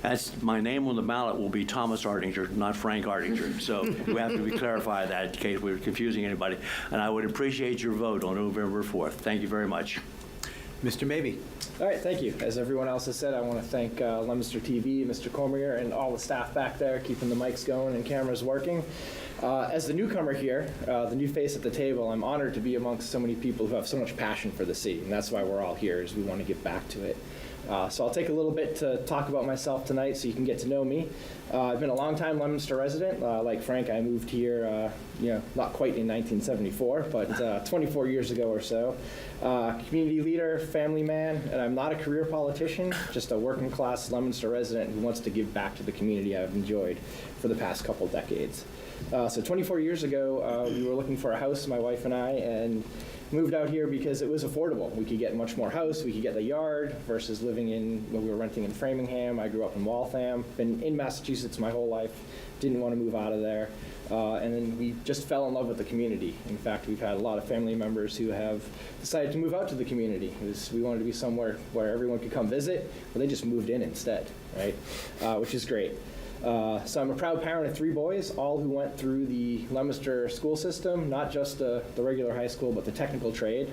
That's my name on the ballot will be Thomas Ardinger, not Frank Ardinger. So we have to clarify that in case we're confusing anybody. And I would appreciate your vote on November 4th. Thank you very much. Mr. Mabey. All right, thank you. As everyone else has said, I want to thank Leominster TV, Mr. Cormier, and all the staff back there keeping the mics going and cameras working. As the newcomer here, the new face at the table, I'm honored to be amongst so many people who have so much passion for the city, and that's why we're all here, is we want to give back to it. So I'll take a little bit to talk about myself tonight so you can get to know me. I've been a long-time Leominster resident. Like Frank, I moved here, not quite in 1974, but 24 years ago or so. Community leader, family man, and I'm not a career politician, just a working-class Leominster resident who wants to give back to the community I've enjoyed for the past couple decades. So 24 years ago, we were looking for a house, my wife and I, and moved out here because it was affordable. We could get much more house, we could get the yard versus living when we were renting in Framingham. I grew up in Waltham, been in Massachusetts my whole life, didn't want to move out of there. And then we just fell in love with the community. In fact, we've had a lot of family members who have decided to move out to the community. We wanted to be somewhere where everyone could come visit, but they just moved in instead, right? Which is great. So I'm a proud parent of 3 boys, all who went through the Leominster school system, not just the regular high school, but the technical trade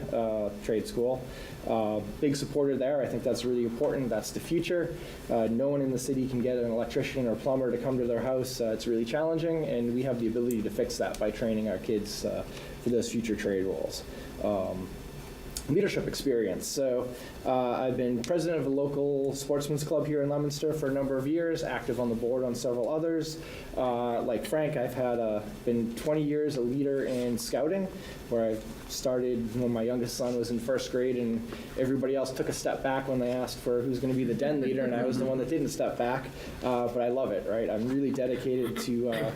school. Big supporter there. I think that's really important. That's the future. No one in the city can get an electrician or plumber to come to their house. It's really challenging, and we have the ability to fix that by training our kids for those future trade roles. Leadership experience. So I've been president of a local sportsman's club here in Leominster for a number of years, active on the board on several others. Like Frank, I've been 20 years a leader in scouting, where I started when my youngest son was in 1st grade, and everybody else took a step back when they asked for who's going to be the den leader, and I was the one that didn't step back. But I love it, right? I'm really dedicated to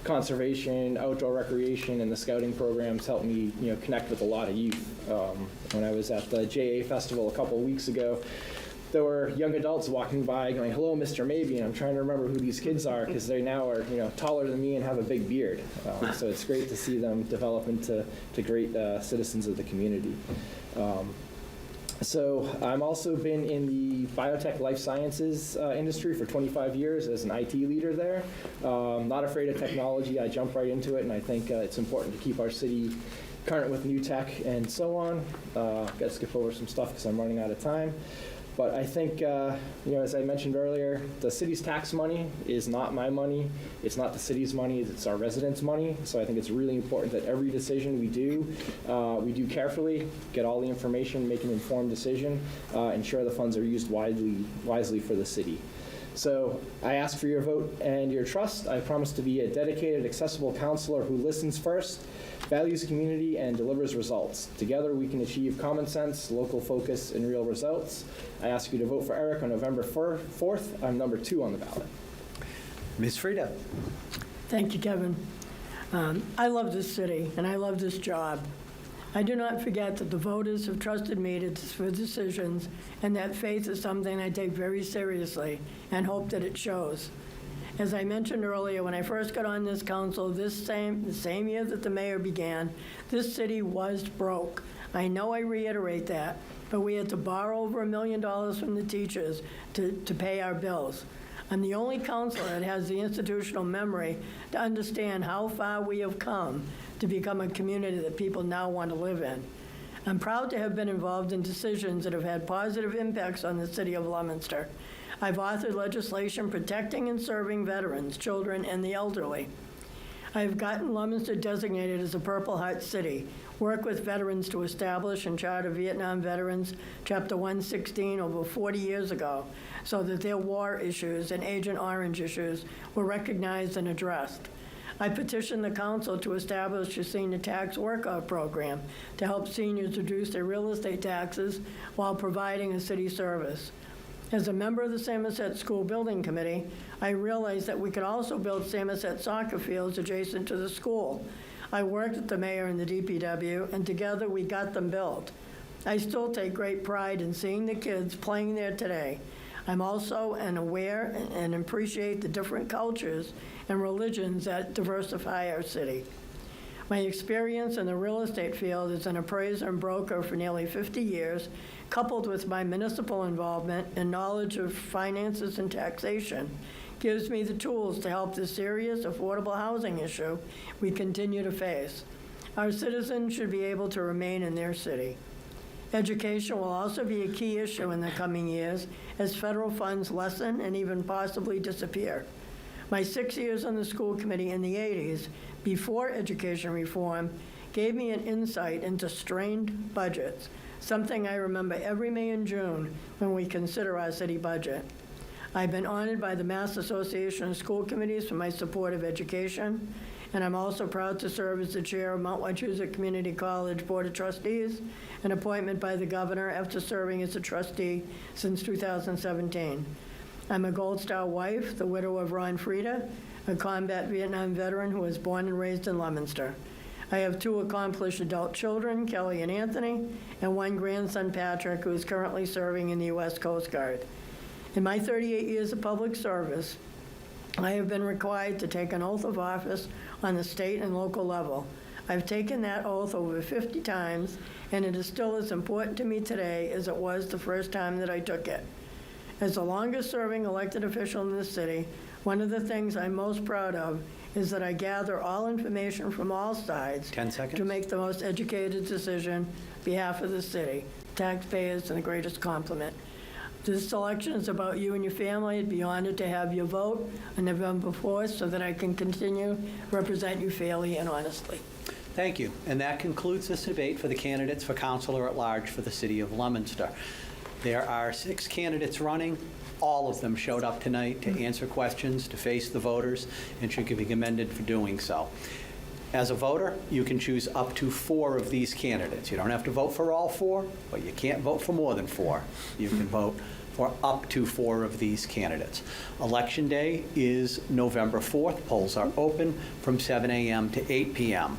conservation, outdoor recreation, and the scouting programs helped me, connect with a lot of youth. When I was at the JA Festival a couple of weeks ago, there were young adults walking by going, "Hello, Mr. Mabey," and I'm trying to remember who these kids are because they now are, taller than me and have a big beard. So it's great to see them develop into great citizens of the community. So I've also been in the biotech life sciences industry for 25 years as an IT leader there. Not afraid of technology. I jump right into it, and I think it's important to keep our city current with new tech and so on. Got to skip over some stuff because I'm running out of time. But I think, as I mentioned earlier, the city's tax money is not my money. It's not the city's money. It's our residents' money. So I think it's really important that every decision we do carefully, get all the information, make an informed decision, ensure the funds are used wisely for the city. So I ask for your vote and your trust. I promise to be a dedicated, accessible counselor who listens first, values community, and delivers results. Together, we can achieve common sense, local focus, and real results. I ask you to vote for Eric on November 4th. I'm number 2 on the ballot. Ms. Frida? Thank you, Kevin. I love this city, and I love this job. I do not forget that the voters have trusted me for decisions, and that faith is something I take very seriously and hope that it shows. As I mentioned earlier, when I first got on this council, the same year that the mayor began, this city was broke. I know I reiterate that, but we had to borrow over $1 million from the teachers to pay our bills. I'm the only councilor that has the institutional memory to understand how far we have come to become a community that people now want to live in. I'm proud to have been involved in decisions that have had positive impacts on the city of Leominster. I've authored legislation protecting and serving veterans, children, and the elderly. I have gotten Leominster designated as a Purple Heart City, work with veterans to establish and charter Vietnam veterans Chapter 116 over 40 years ago, so that their war issues and Agent Orange issues were recognized and addressed. I petitioned the council to establish a senior tax workout program to help seniors reduce their real estate taxes while providing a city service. As a member of the Samoset School Building Committee, I realized that we could also build Samoset soccer fields adjacent to the school. I worked with the mayor and the DPW, and together we got them built. I still take great pride in seeing the kids playing there today. I'm also aware and appreciate the different cultures and religions that diversify our city. My experience in the real estate field as an appraiser and broker for nearly 50 years, coupled with my municipal involvement and knowledge of finances and taxation, gives me the tools to help the serious affordable housing issue we continue to face. Our citizens should be able to remain in their city. Education will also be a key issue in the coming years as federal funds lessen and even possibly disappear. My 6 years on the school committee in the 80s, before education reform, gave me an insight into strained budgets, something I remember every May and June when we consider our city budget. I've been honored by the Mass Association of School Committees for my support of education, and I'm also proud to serve as the chair of Mount Wachusett Community College Board of Trustees, an appointment by the governor after serving as a trustee since 2017. I'm a Gold Star wife, the widow of Ron Frida, a combat Vietnam veteran who was born and raised in Leominster. I have 2 accomplished adult children, Kelly and Anthony, and 1 grandson, Patrick, who is currently serving in the U.S. Coast Guard. In my 38 years of public service, I have been required to take an oath of office on the state and local level. I've taken that oath over 50 times, and it is still as important to me today as it was the first time that I took it. As the longest-serving elected official in this city, one of the things I'm most proud of is that I gather all information from all sides 10 seconds. to make the most educated decision on behalf of the city, taxpayers, and the greatest compliment. This election is about you and your family. I'd be honored to have your vote on November 4th so that I can continue to represent you fairly and honestly. Thank you. And that concludes this debate for the candidates for Councilor at Large for the City of Leominster. There are 6 candidates running. All of them showed up tonight to answer questions, to face the voters, and should be commended for doing so. As a voter, you can choose up to 4 of these candidates. You don't have to vote for all 4, but you can't vote for more than 4. You can vote for up to 4 of these candidates. Election day is November 4th. Polls are open from 7 a.m. to 8 p.m.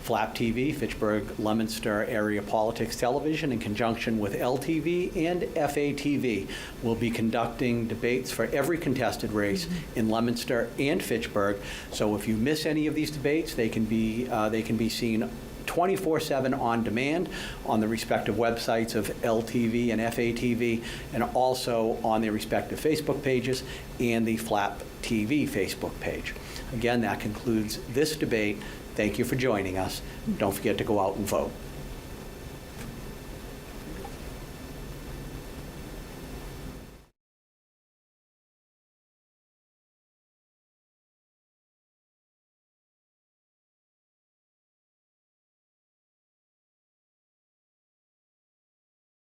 Flap TV, Fitchburg Leominster Area Politics Television, in conjunction with LTV and FATV, will be conducting debates for every contested race in Leominster and Fitchburg. So if you miss any of these debates, they can be seen 24/7 on demand on the respective websites of LTV and FATV, and also on their respective Facebook pages and the Flap TV Facebook page. Again, that concludes this debate. Thank you for joining us. Don't forget to go out and vote.